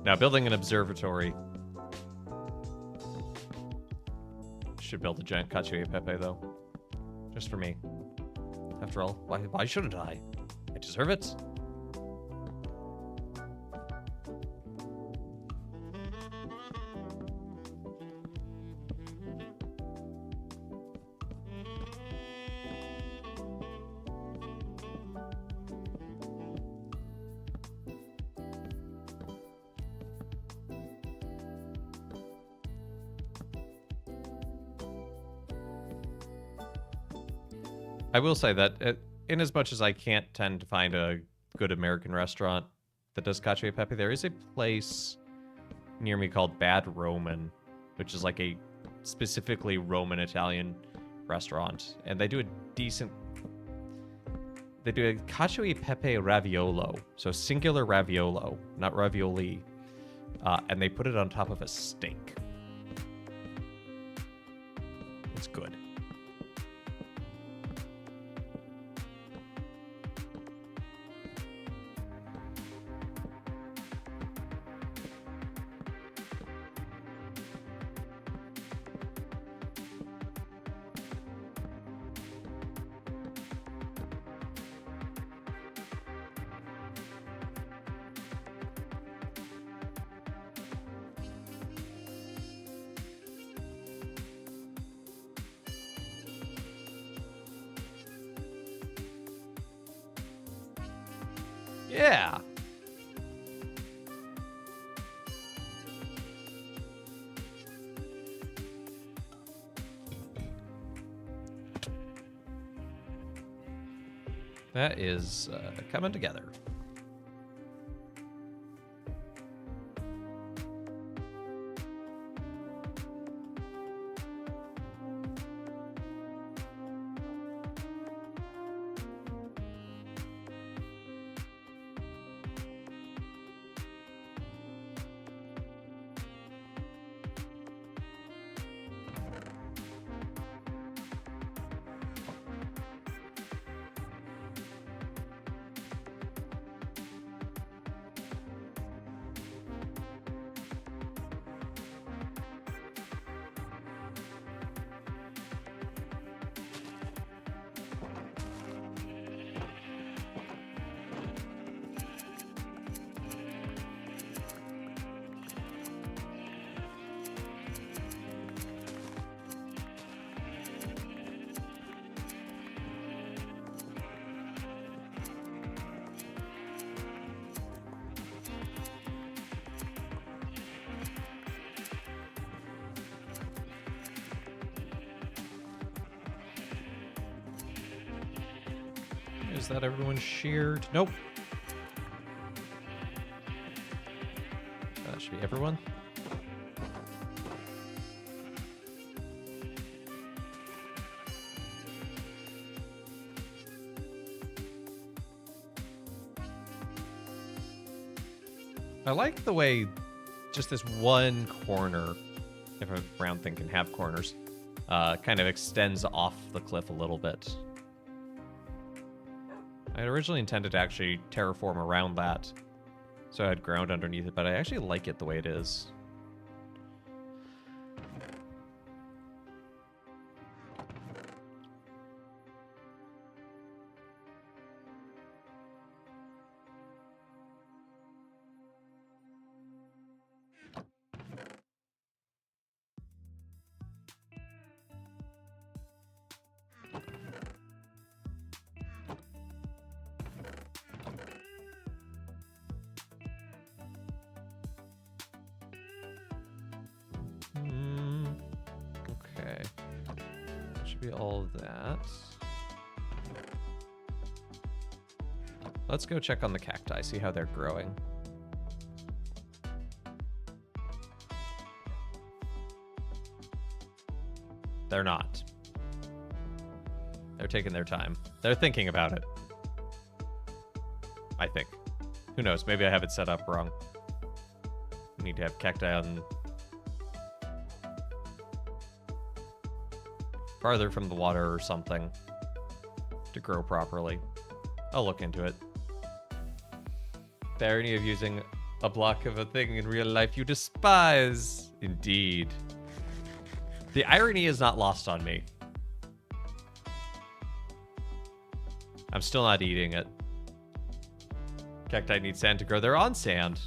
Now, building an observatory. Should build a giant cacio e pepe, though. Just for me. After all, why shouldn't I? I deserve it. I will say that in as much as I can't tend to find a good American restaurant that does cacio e pepe. There is a place near me called Bad Roman, which is like a specifically Roman Italian restaurant, and they do a decent. They do a cacio e pepe raviolo, so singular raviolo, not ravioli, and they put it on top of a steak. It's good. Yeah. That is coming together. Is that everyone shared? Nope. That should be everyone. I like the way just this one corner, if a round thing can have corners, kind of extends off the cliff a little bit. I had originally intended to actually terraform around that, so I had ground underneath it, but I actually like it the way it is. Okay. That should be all of that. Let's go check on the cacti, see how they're growing. They're not. They're taking their time. They're thinking about it. I think. Who knows? Maybe I have it set up wrong. We need to have cacti on farther from the water or something to grow properly. I'll look into it. The irony of using a block of a thing in real life you despise. Indeed. The irony is not lost on me. I'm still not eating it. Cacti need sand to grow. They're on sand.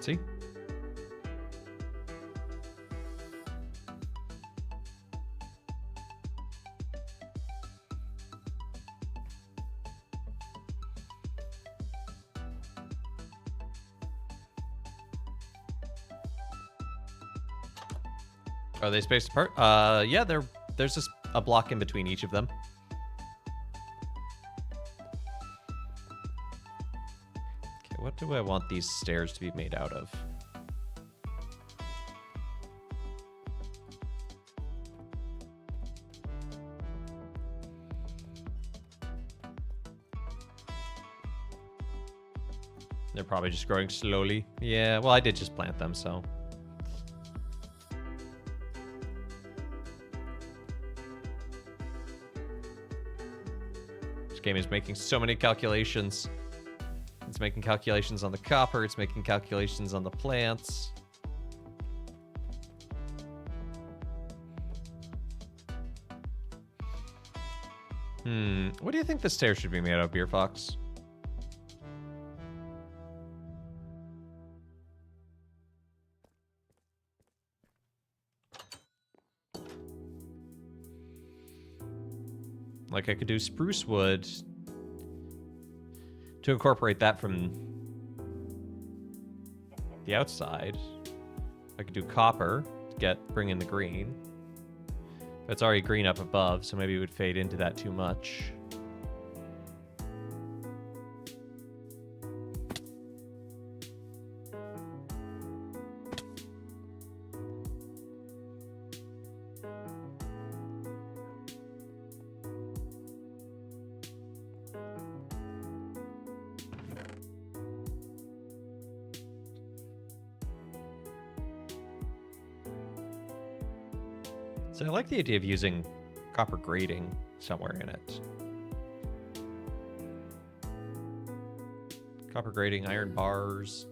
See? Are they spaced apart? Yeah, there's just a block in between each of them. Okay, what do I want these stairs to be made out of? They're probably just growing slowly. Yeah, well, I did just plant them, so. This game is making so many calculations. It's making calculations on the copper. It's making calculations on the plants. What do you think the stairs should be made of, Beer Fox? Like, I could do spruce wood to incorporate that from the outside. I could do copper to bring in the green. But it's already green up above, so maybe it would fade into that too much. So I like the idea of using copper grating somewhere in it. Copper grating, iron bars.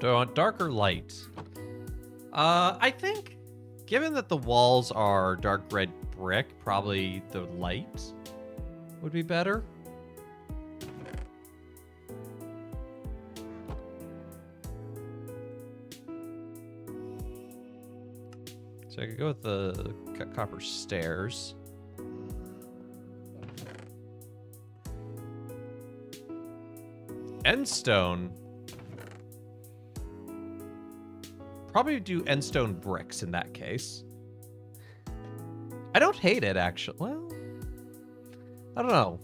Do I want dark or light? I think, given that the walls are dark red brick, probably the light would be better. So I could go with the copper stairs. Endstone. Probably do endstone bricks in that case. I don't hate it, actually. Well, I don't know.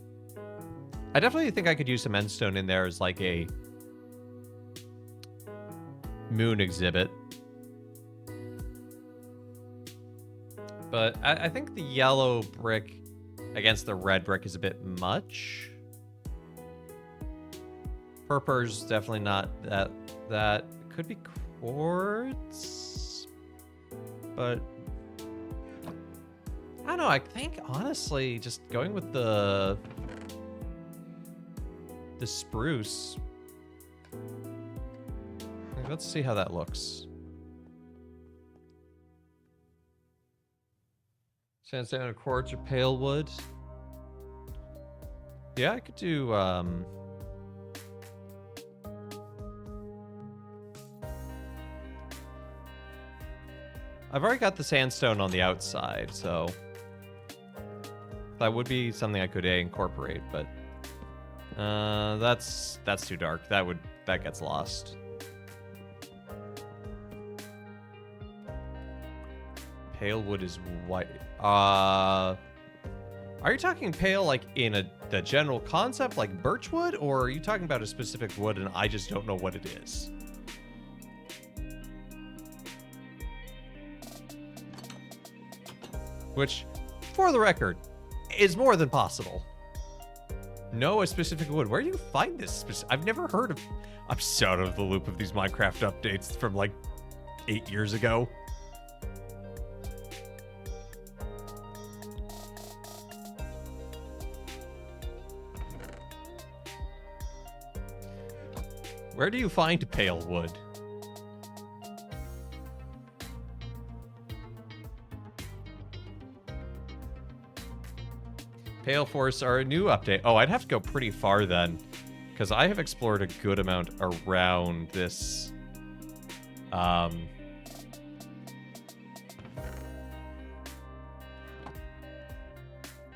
I definitely think I could use some endstone in there as like a moon exhibit. But I think the yellow brick against the red brick is a bit much. Purpur's definitely not that. That could be quartz, but I don't know. I think honestly, just going with the spruce. Let's see how that looks. Sandstone and quartz or pale wood. Yeah, I could do I've already got the sandstone on the outside, so that would be something I could incorporate, but that's too dark. That gets lost. Pale wood is white. Are you talking pale like in the general concept, like birchwood, or are you talking about a specific wood and I just don't know what it is? Which, for the record, is more than possible. Know a specific wood. Where do you find this? I've never heard of... I'm so out of the loop of these Minecraft updates from like 8 years ago. Where do you find pale wood? Pale forests are a new update. Oh, I'd have to go pretty far then, because I have explored a good amount around this.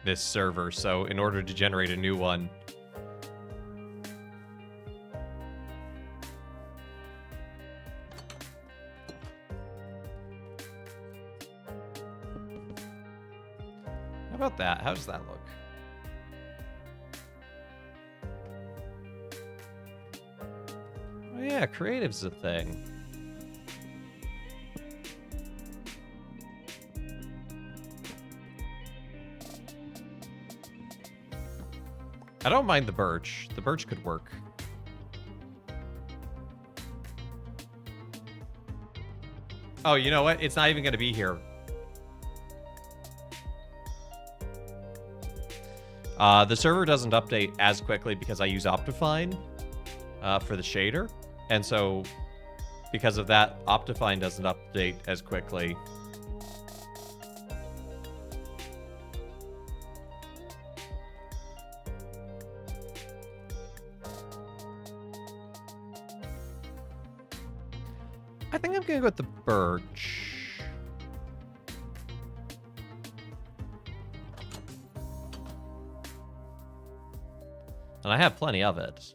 this server, so in order to generate a new one... How about that? How does that look? Oh yeah, creative's a thing. I don't mind the birch. The birch could work. Oh, you know what? It's not even going to be here. The server doesn't update as quickly because I use Optifine for the shader. And so, because of that, Optifine doesn't update as quickly. I think I'm gonna go with the birch. And I have plenty of it.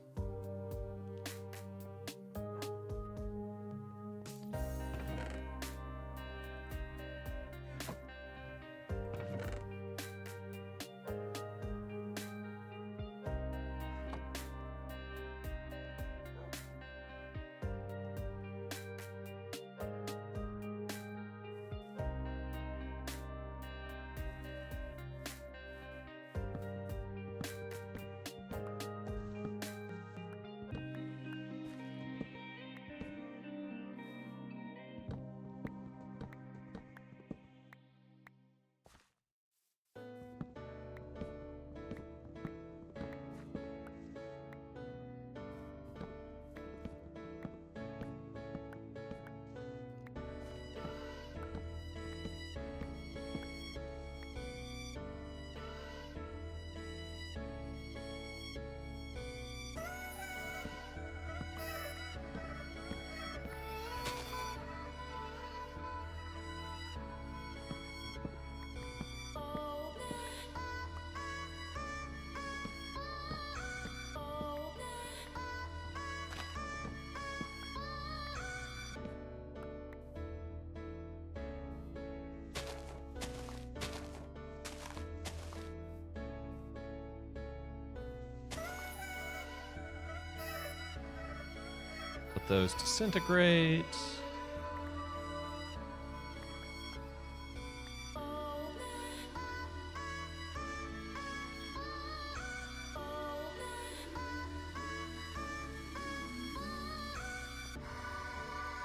Let those disintegrate.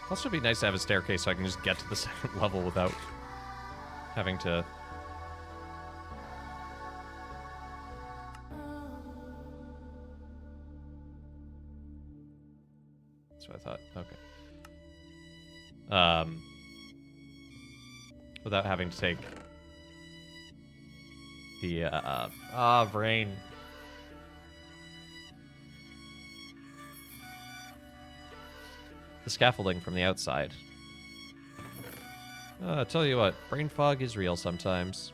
Also, it'd be nice to have a staircase so I can just get to the second level without having to... That's what I thought. Okay. Without having to take the, brain. The scaffolding from the outside. I tell you what, brain fog is real sometimes.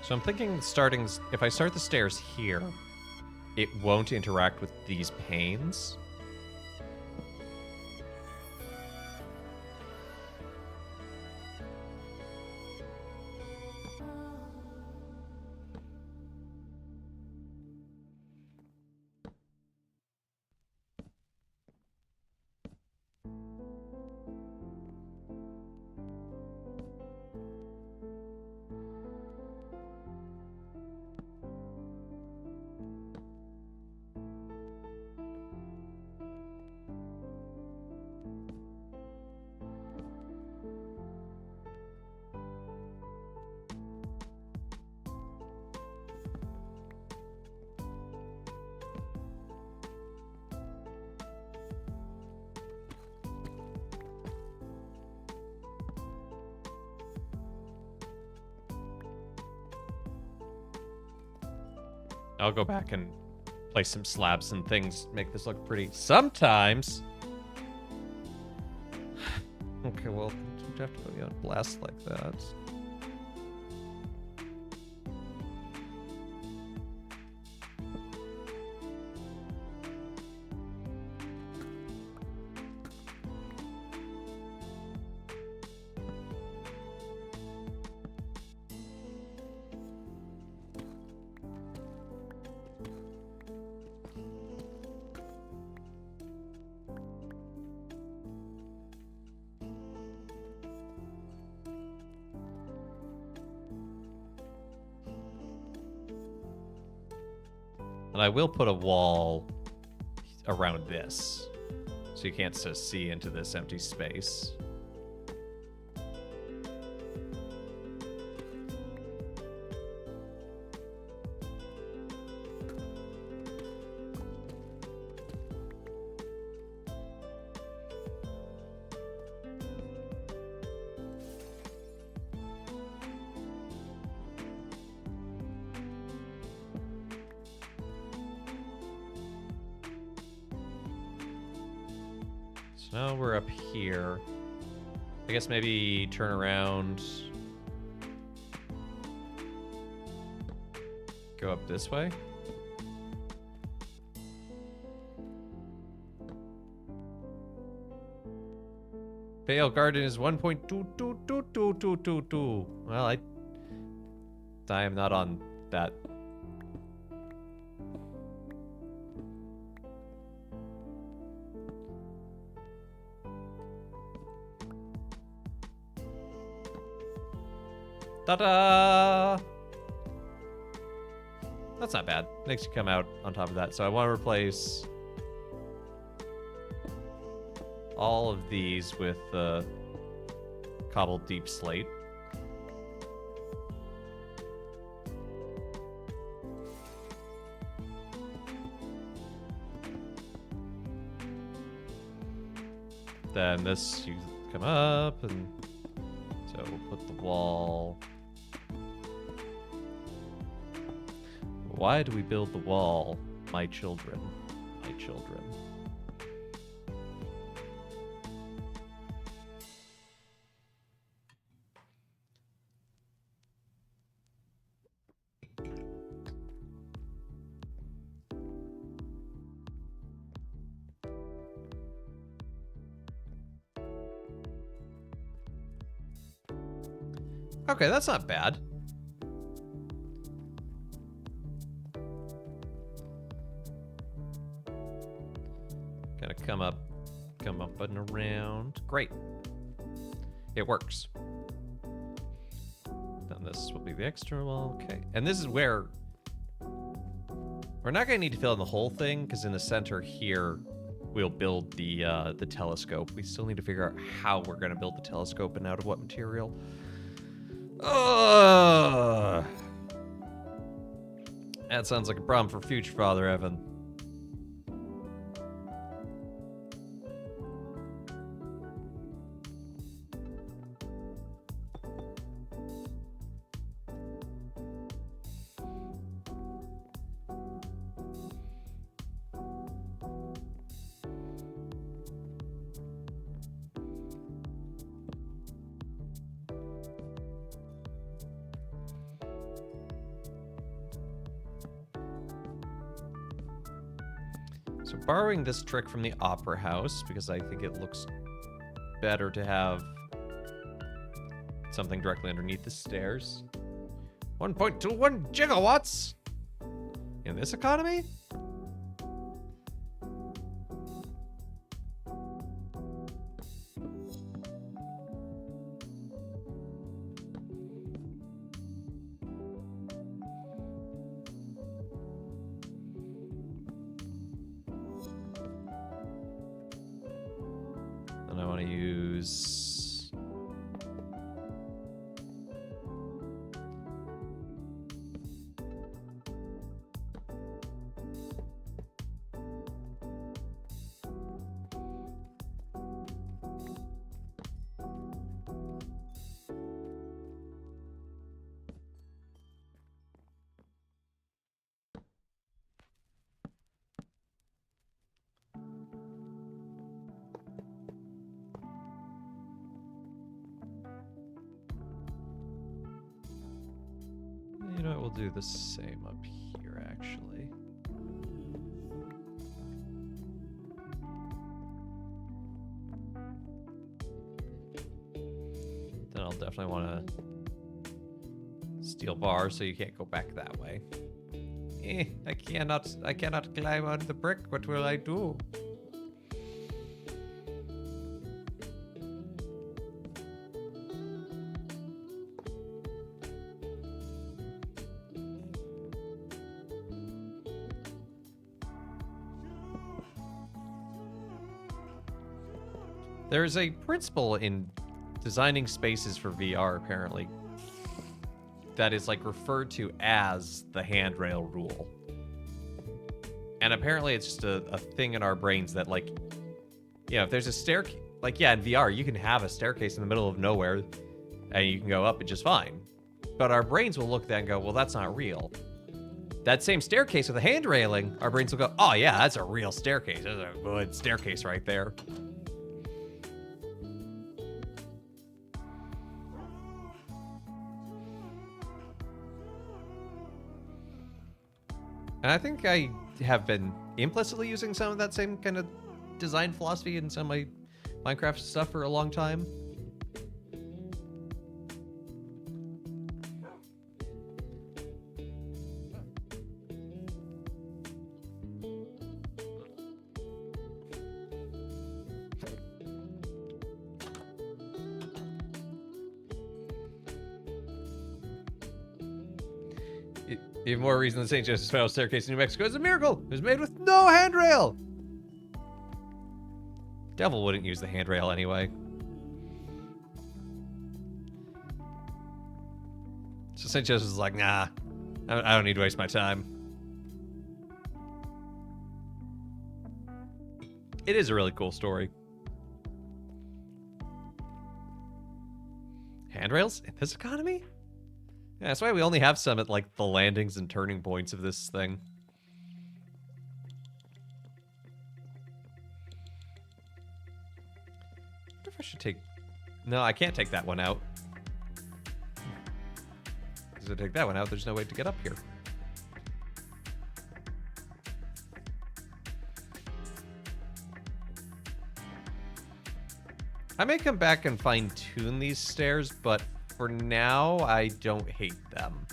So I'm thinking if I start the stairs here, it won't interact with these panes. I'll go back and place some slabs and things, make this look pretty. Sometimes. Okay, well, you have to put me on blast like that. And I will put a wall around this, so you can't just see into this empty space. Now we're up here. I guess maybe turn around. Go up this way. Vale Garden is 1.2222222. Well, I am not on that. Ta-da! That's not bad. Makes you come out on top of that. So I want to replace all of these with cobbled deep slate. Then this, you come up, and so we'll put the wall. Why do we build the wall? My children. My children. Okay, that's not bad. Gotta come up and around. Great. It works. Then this will be the extra wall. Okay. And this is where we're not gonna need to fill in the whole thing, because in the center here we'll build the telescope. We still need to figure out how we're gonna build the telescope and out of what material. That sounds like a problem for future Father Evan. So borrowing this trick from the Opera House, because I think it looks better to have something directly underneath the stairs. 1.21 gigawatts in this economy? And I want to use... we'll do the same up here, actually. Then I'll definitely want to steel bar so you can't go back that way. I cannot climb on the brick. What will I do? There's a principle in designing spaces for VR, apparently, that is like referred to as the handrail rule. And apparently it's just a thing in our brains that, like, you know, if there's a staircase, like, yeah, in VR, you can have a staircase in the middle of nowhere and you can go up it just fine. But our brains will look at that and go, well, that's not real. That same staircase with a hand railing, our brains will go, oh yeah, that's a real staircase. That's a good staircase right there. And I think I have been implicitly using some of that same kind of design philosophy in some of my Minecraft stuff for a long time. Even more reason the St. Joseph's Spiral Staircase in New Mexico is a miracle. It was made with no handrail. Devil wouldn't use the handrail anyway. So St. Joseph's is like, nah, I don't need to waste my time. It is a really cool story. Handrails in this economy? Yeah, that's why we only have some at, like, the landings and turning points of this thing. I wonder if I should take... No, I can't take that one out. Because if I take that one out, there's no way to get up here. I may come back and fine-tune these stairs, but for now, I don't hate them.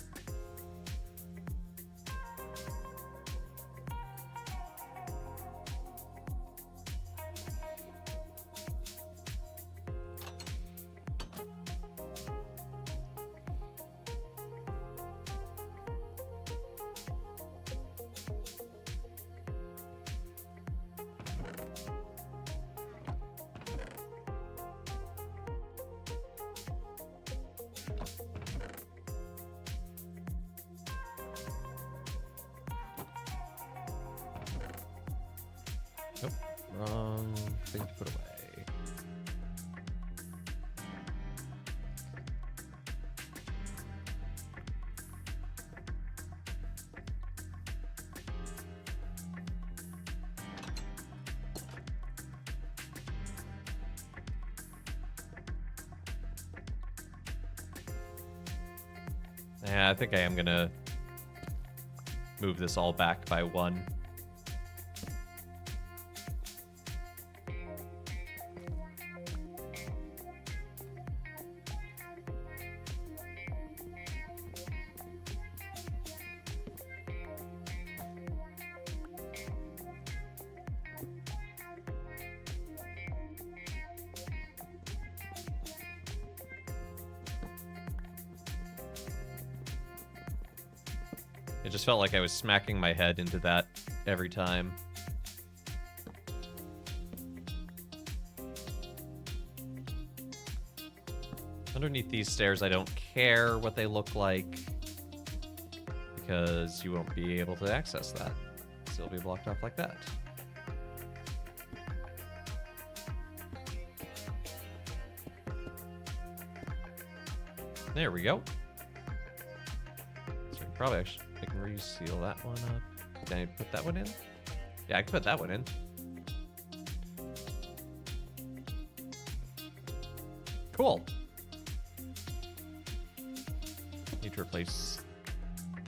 Nope, wrong thing to put away. Yeah, I think I am gonna move this all back by one. It just felt like I was smacking my head into that every time. Underneath these stairs, I don't care what they look like, because you won't be able to access that. So it'll be blocked off like that. There we go. So probably actually I can reseal that one up. Can I put that one in? Yeah, I can put that one in. Cool. Need to replace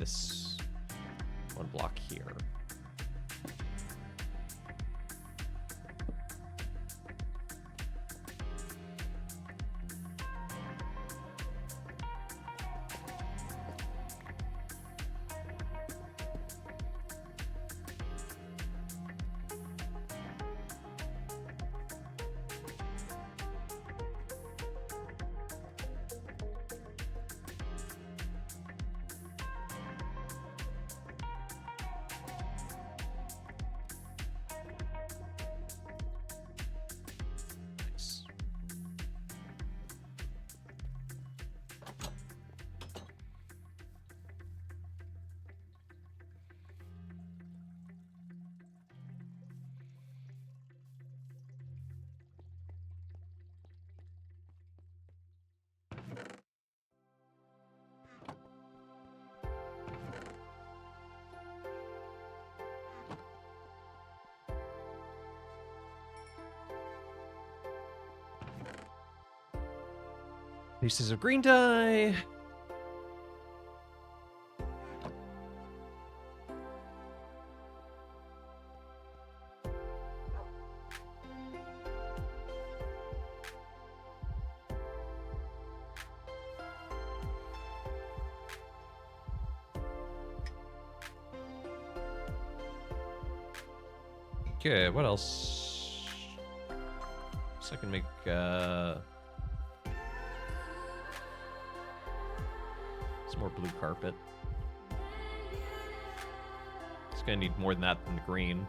this one block here. Pieces of green dye. Okay, what else? So I can make some more blue carpet. It's gonna need more than that than the green.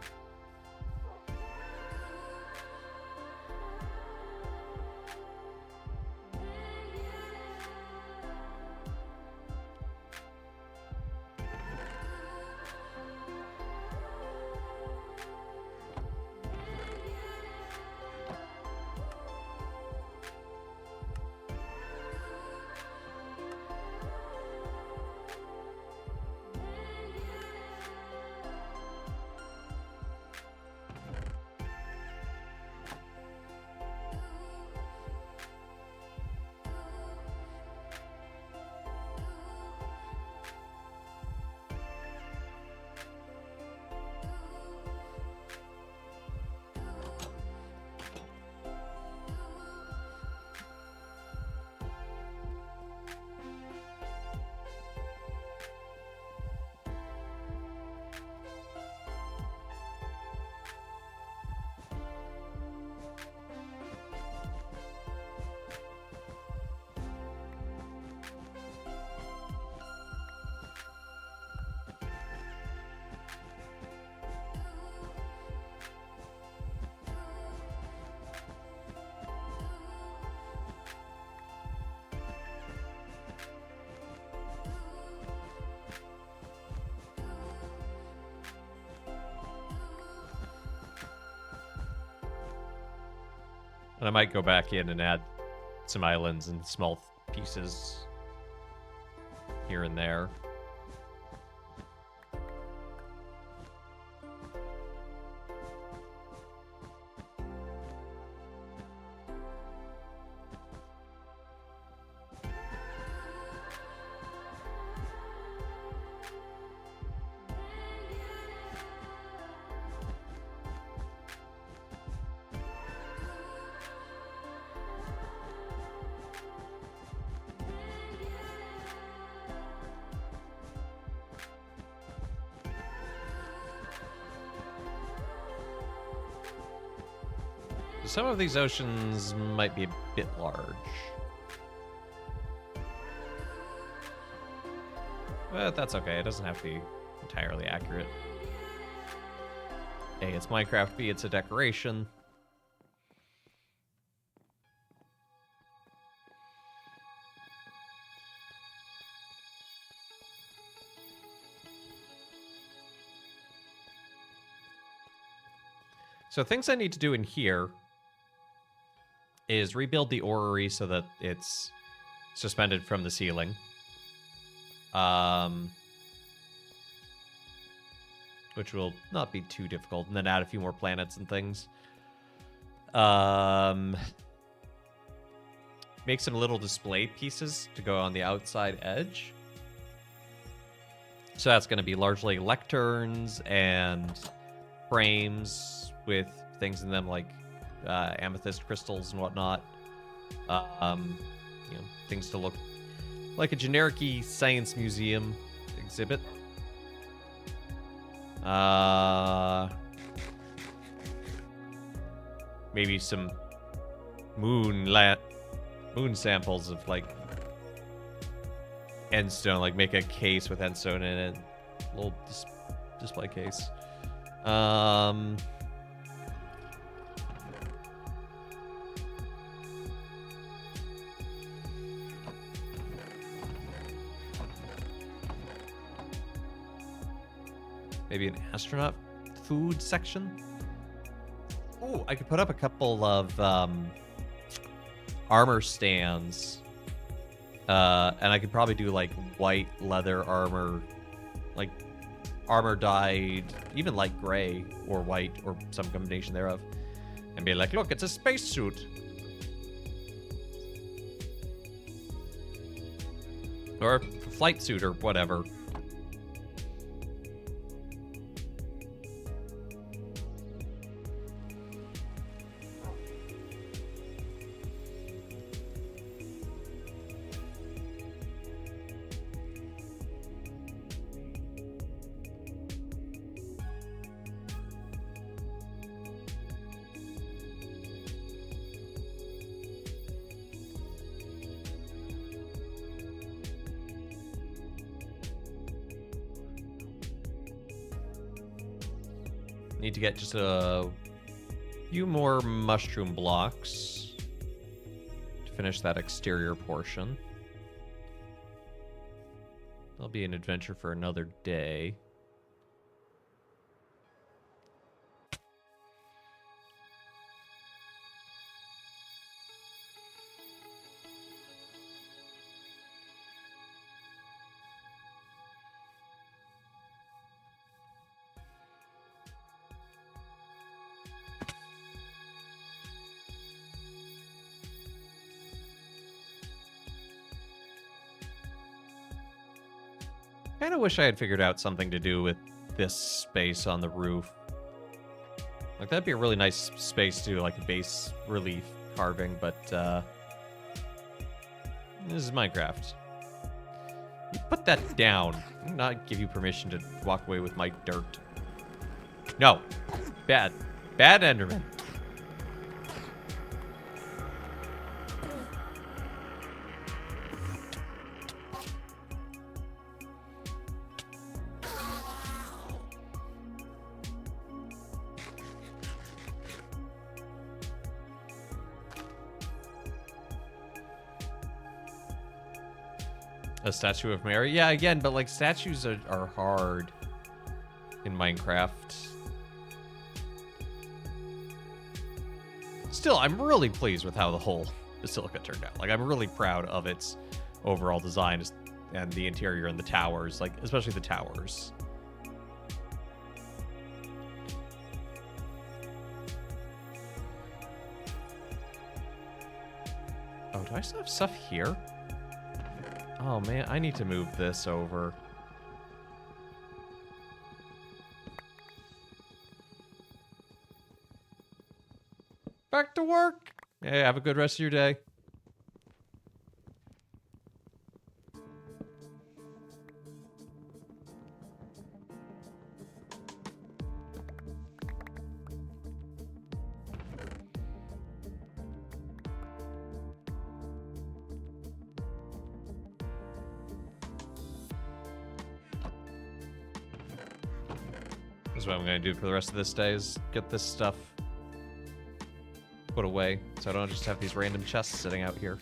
And I might go back in and add some islands and small pieces here and there. Some of these oceans might be a bit large. But that's okay, it doesn't have to be entirely accurate. A, it's Minecraft, B, it's a decoration. So things I need to do in here is rebuild the orrery so that it's suspended from the ceiling. Which will not be too difficult. And then add a few more planets and things. Make some little display pieces to go on the outside edge. So that's going to be largely lecterns and frames with things in them like amethyst crystals and whatnot. You know, things to look like a generic-y science museum exhibit. Maybe some moon samples of like endstone, like make a case with endstone in it, little display case. Maybe an astronaut food section. Oh, I could put up a couple of armor stands. And I could probably do like white leather armor, like armor dyed, even light gray or white or some combination thereof. And be like, look, it's a spacesuit. Or a flight suit or whatever. Need to get just a few more mushroom blocks to finish that exterior portion. That'll be an adventure for another day. Kind of wish I had figured out something to do with this space on the roof. Like, that'd be a really nice space to do, like, a base relief carving, but, this is Minecraft. You put that down. I do not give you permission to walk away with my dirt. No. Bad. Bad Enderman. A statue of Mary? Yeah, again, but like statues are hard in Minecraft. Still, I'm really pleased with how the whole basilica turned out. Like, I'm really proud of its overall design and the interior and the towers, like, especially the towers. Oh, do I still have stuff here? Oh man, I need to move this over. Back to work. Hey, have a good rest of your day. That's what I'm going to do for the rest of this day, is get this stuff put away, so I don't just have these random chests sitting out here.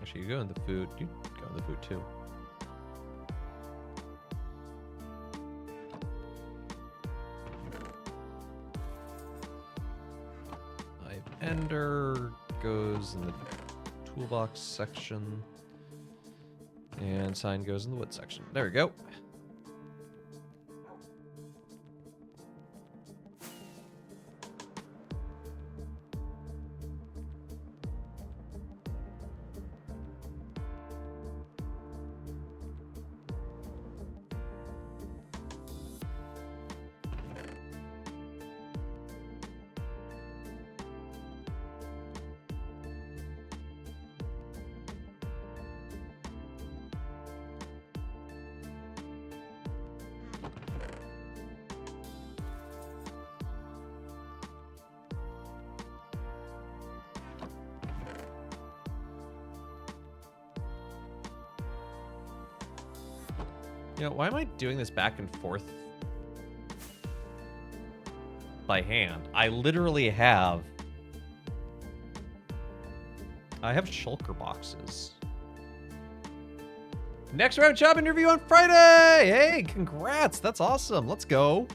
Actually, you go in the food. You go in the food too. Ender goes in the toolbox section, and sign goes in the wood section. There we go. You know, why am I doing this back and forth by hand? I literally have... I have shulker boxes. Next round job interview on Friday! Hey, congrats! That's awesome. Let's go.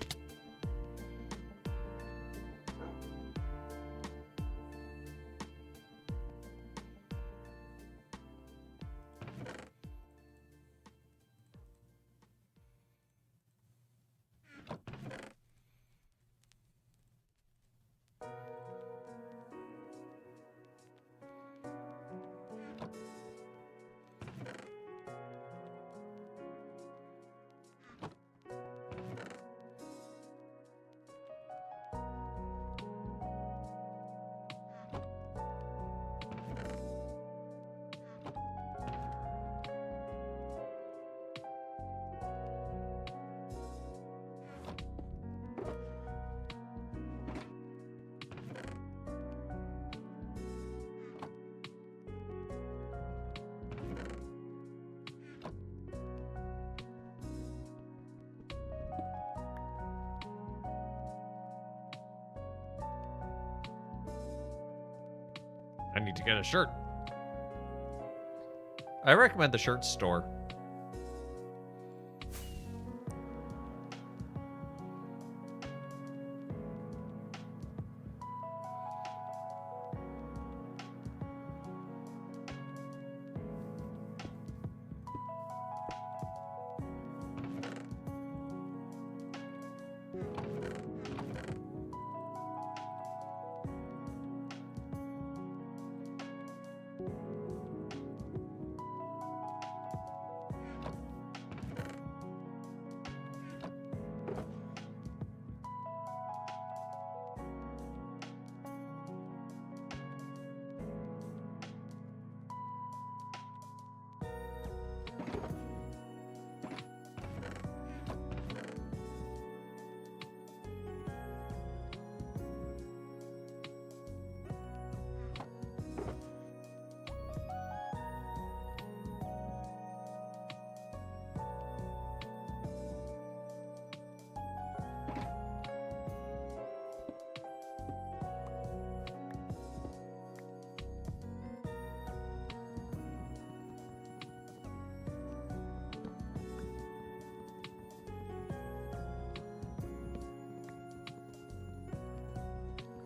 I need to get a shirt. I recommend the shirt store.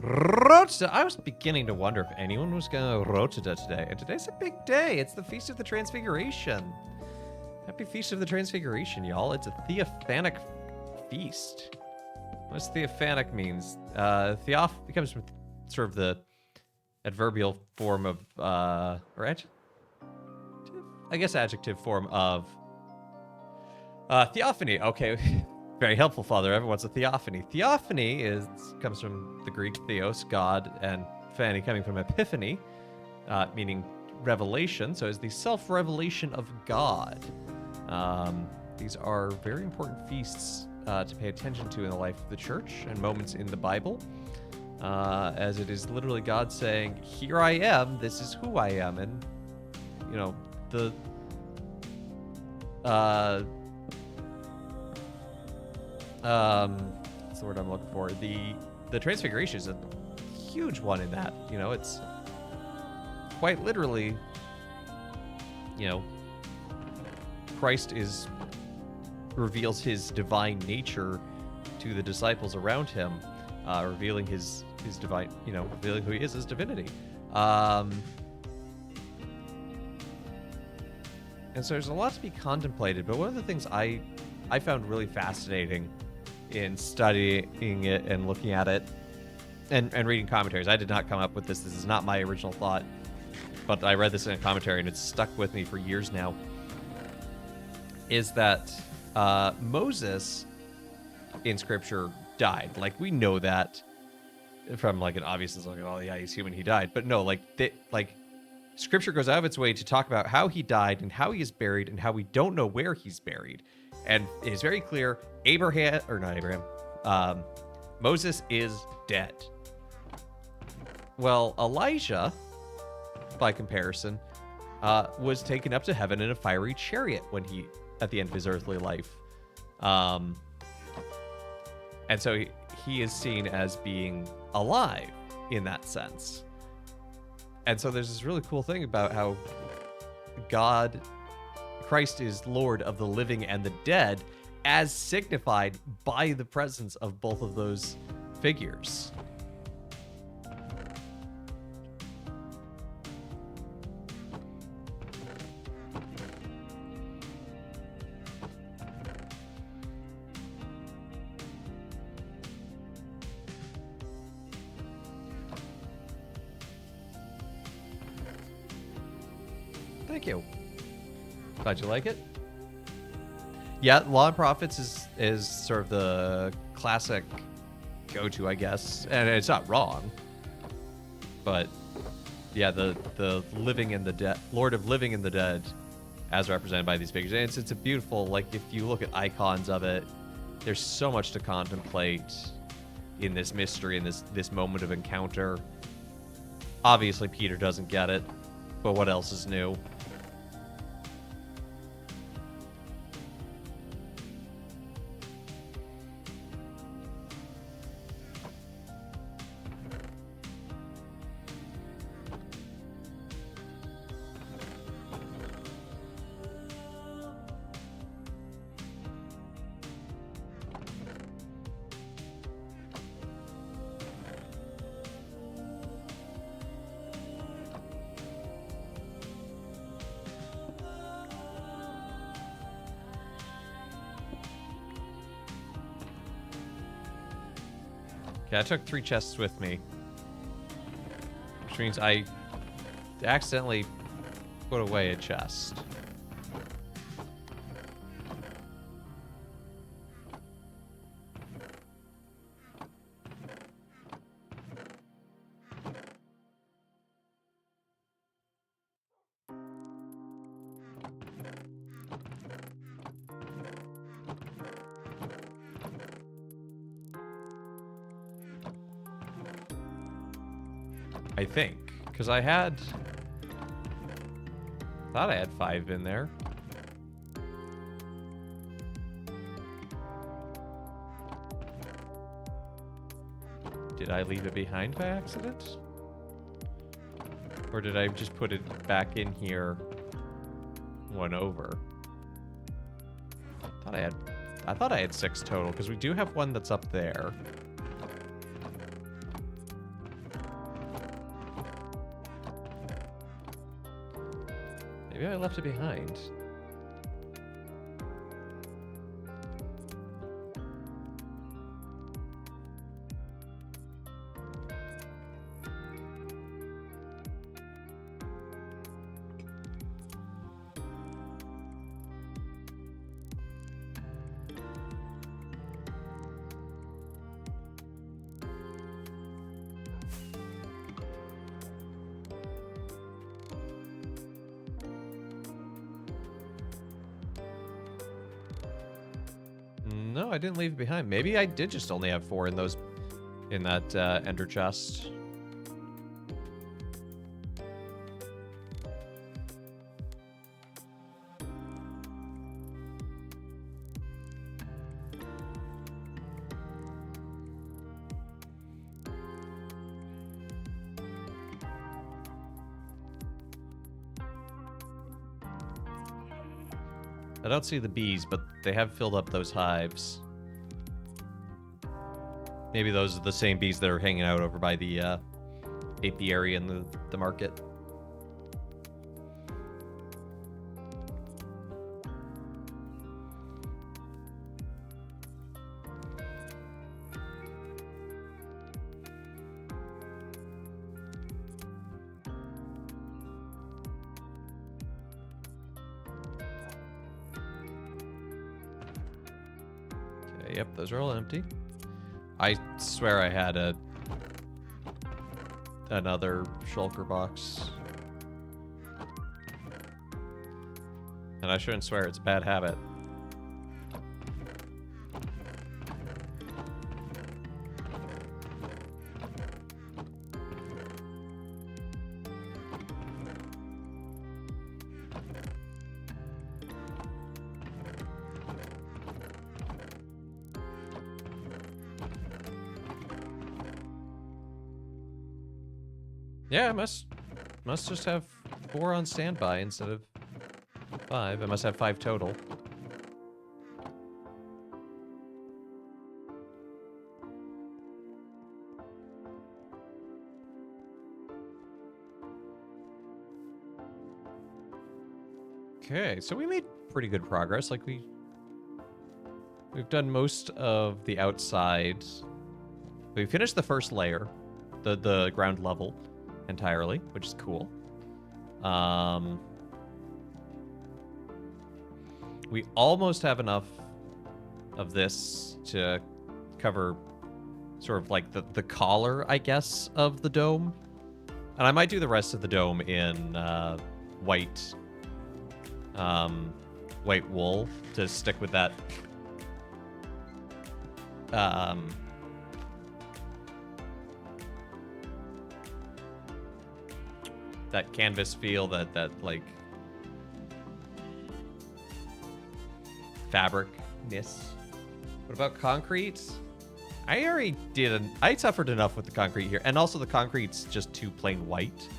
Rotata. I was beginning to wonder if anyone was going to Rotata today. And today's a big day. It's the Feast of the Transfiguration. Happy Feast of the Transfiguration, y'all. It's a theophanic feast. What's theophanic means? Theoph becomes from sort of the adverbial form of, or adjective? I guess adjective form of theophany. Okay. Very helpful, Father. Everyone's a theophany. Theophany comes from the Greek theos, God, and phany coming from epiphany, meaning revelation. So it's the self-revelation of God. These are very important feasts to pay attention to in the life of the church and moments in the Bible, as it is literally God saying, "Here I am. This is who I am," and you know what's the word I'm looking for? The Transfiguration is a huge one in that. You know, it's quite literally you know, Christ reveals his divine nature to the disciples around him, revealing his divine, revealing who he is, his divinity. And so there's a lot to be contemplated, but one of the things I found really fascinating in studying it and looking at it and reading commentaries, I did not come up with this. This is not my original thought, but I read this in a commentary and it's stuck with me for years now, is that Moses in scripture died. Like, we know that from like an obvious, like, oh yeah, he's human, he died. But no, scripture goes out of its way to talk about how he died and how he is buried and how we don't know where he's buried. And it is very clear Moses is dead. Well, Elijah, by comparison, was taken up to heaven in a fiery chariot at the end of his earthly life. And so he is seen as being alive in that sense. And so there's this really cool thing about how Christ is Lord of the living and the dead, as signified by the presence of both of those figures. Thank you. Glad you like it. Yeah, Law and Prophets is sort of the classic go-to, I guess, and it's not wrong. But yeah, the living and the dead, Lord of living and the dead, as represented by these figures, and it's a beautiful, like, if you look at icons of it, there's so much to contemplate in this mystery, in this moment of encounter. Obviously, Peter doesn't get it, but what else is new? Okay, I took 3 chests with me, which means I accidentally put away a chest. I think, because I thought I had 5 in there. Did I leave it behind by accident? Or did I just put it back in here one over? I thought I had 6 total, because we do have one that's up there. Maybe I left it behind. No, I didn't leave it behind. Maybe I did just only have 4 in that ender chest. I don't see the bees, but they have filled up those hives. Maybe those are the same bees that are hanging out over by the apiary in the market. Okay, yep, those are all empty. I swear I had another shulker box. And I shouldn't swear, it's a bad habit. Yeah, I must just have 4 on standby instead of 5. I must have 5 total. Okay, so we made pretty good progress. Like we've done most of the outside. We finished the first layer, the ground level entirely, which is cool. We almost have enough of this to cover sort of like the collar, I guess, of the dome. And I might do the rest of the dome in white wool to stick with that that canvas feel, that like fabricness. What about concrete? I suffered enough with the concrete here, and also the concrete's just too plain white,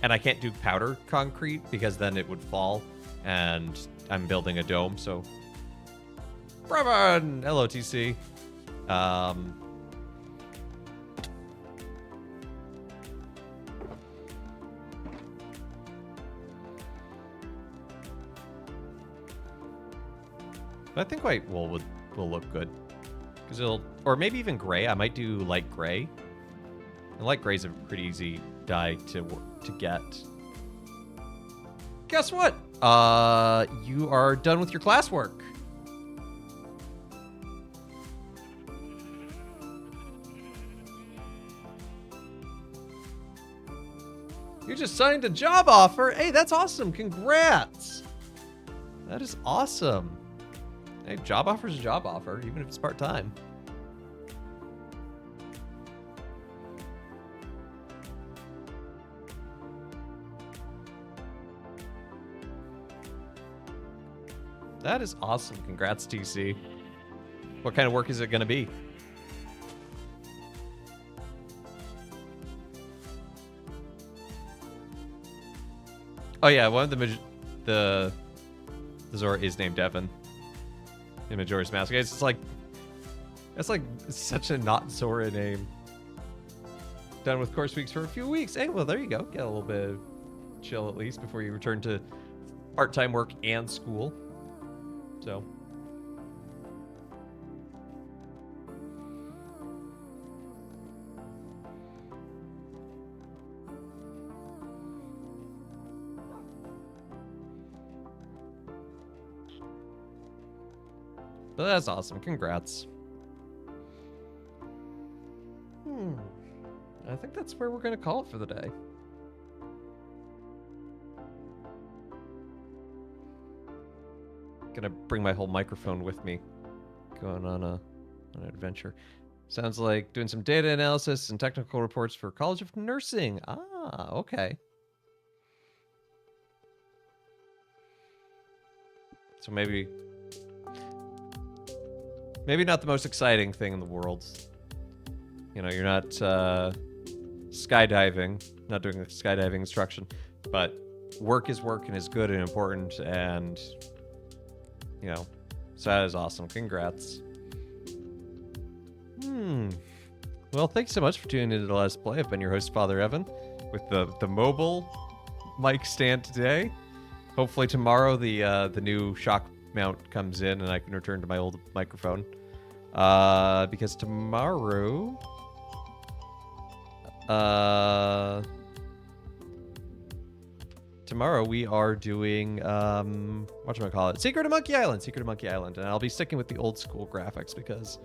and I can't do powder concrete because then it would fall, and I'm building a dome. So, Brevin, LOTC. But I think white wool will look good. Because or maybe even gray. I might do light gray. And light gray's a pretty easy dye to get. Guess what? You are done with your classwork. You just signed a job offer. Hey, that's awesome. Congrats. That is awesome. Hey, job offer's a job offer, even if it's part-time. That is awesome. Congrats, TC. What kind of work is it going to be? Oh yeah, one of the Zora is named Devin in Majora's Mask. It's like such a not Zora name. Done with course weeks for a few weeks. Hey, well there you go. Get a little bit of chill at least before you return to part-time work and school. So. But that's awesome. Congrats. I think that's where we're going to call it for the day. Gonna bring my whole microphone with me. Going on an adventure. Sounds like doing some data analysis and technical reports for College of Nursing. Ah, okay. So maybe not the most exciting thing in the world. You know, you're not skydiving, not doing the skydiving instruction, but work is work and is good and important, and you know, so that is awesome. Congrats. Well, thanks so much for tuning into the Let's Play. I've been your host, Father Evan, with the mobile mic stand today. Hopefully tomorrow the new shock mount comes in and I can return to my old microphone. Because tomorrow... tomorrow we are doing whatchamacallit? Secret of Monkey Island, and I'll be sticking with the old school graphics because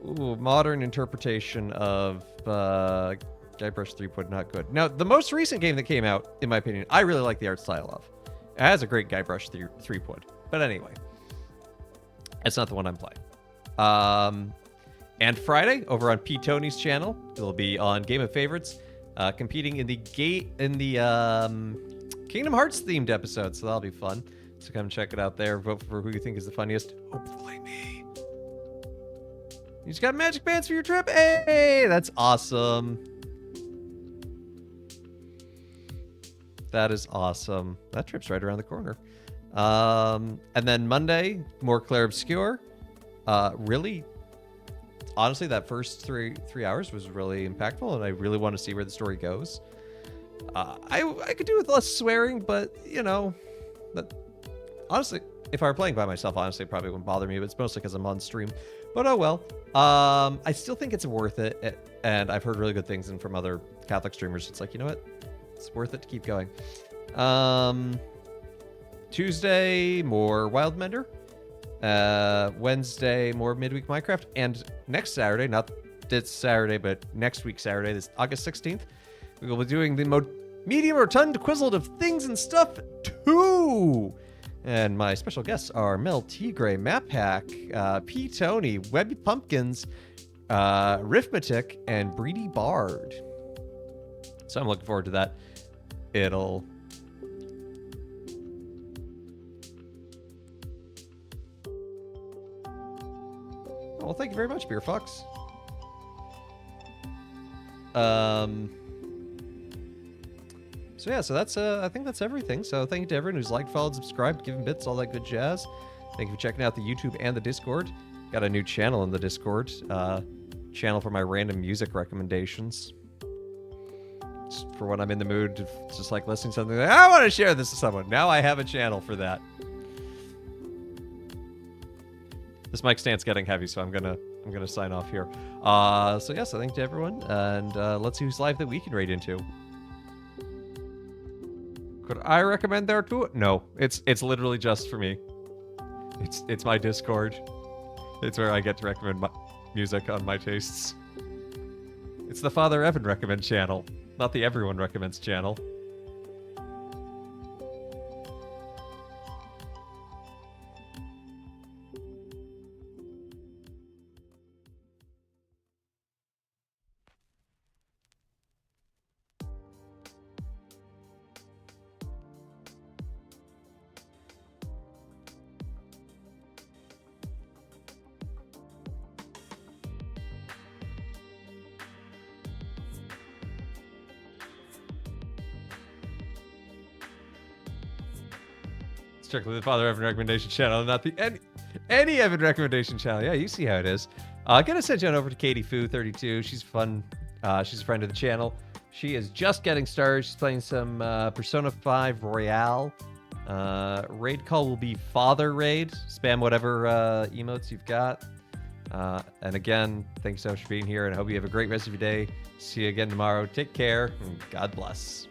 modern interpretation of Guybrush Threepwood not good. Now, the most recent game that came out, in my opinion, I really like the art style of. It has a great Guybrush Threepwood. But anyway, it's not the one I'm playing. And Friday, over on P. Tony's channel, it'll be on Game of Favorites, competing in the Kingdom Hearts themed episode, so that'll be fun. So come check it out there. Vote for who you think is the funniest. Hopefully me. You just got magic bands for your trip? Hey, that's awesome. That is awesome. That trip's right around the corner. And then Monday, more Clair Obscur. Really, honestly, that first three hours was really impactful, and I really want to see where the story goes. I could do with less swearing, but you know, honestly, if I were playing by myself, honestly, it probably wouldn't bother me. But it's mostly because I'm on stream. But oh well. I still think it's worth it, and I've heard really good things and from other Catholic streamers. It's like, you know what, it's worth it to keep going. Tuesday, more Wildmender. Wednesday, more Midweek Minecraft, and next Saturday, not this Saturday, but next week Saturday, this August 16th, we will be doing the Medium Rotund Quizzlet of Things and Stuff 2! And my special guests are Mel Tigre, Map Hack, P. Tony, Webby Pumpkins, Rifmatic, and Breedy Bard. So I'm looking forward to that. It'll... Well, thank you very much, Beer Fox. So yeah, so that's I think that's everything. So thank you to everyone who's liked, followed, subscribed, given bits, all that good jazz. Thank you for checking out the YouTube and the Discord. Got a new channel in the Discord. Channel for my random music recommendations. Just for when I'm in the mood, just like listening to something like, I want to share this with someone. Now I have a channel for that. This mic stand's getting heavy, so I'm gonna sign off here. So yes, I thank to everyone, and let's see who's live that we can raid into. Could I recommend there too? No, it's literally just for me. It's my Discord. It's where I get to recommend my music on my tastes. It's the Father Evan recommend channel, not the Everyone Recommends channel. Strictly the Father Evan recommendation channel, not the any Evan recommendation channel. Yeah, you see how it is. Gonna send you on over to Katie Foo 32. She's fun. She's a friend of the channel. She is just getting started. She's playing some Persona 5 Royale. Raid call will be Father Raid. Spam whatever emotes you've got. And again, thanks so much for being here, and I hope you have a great rest of your day. See you again tomorrow. Take care, and God bless.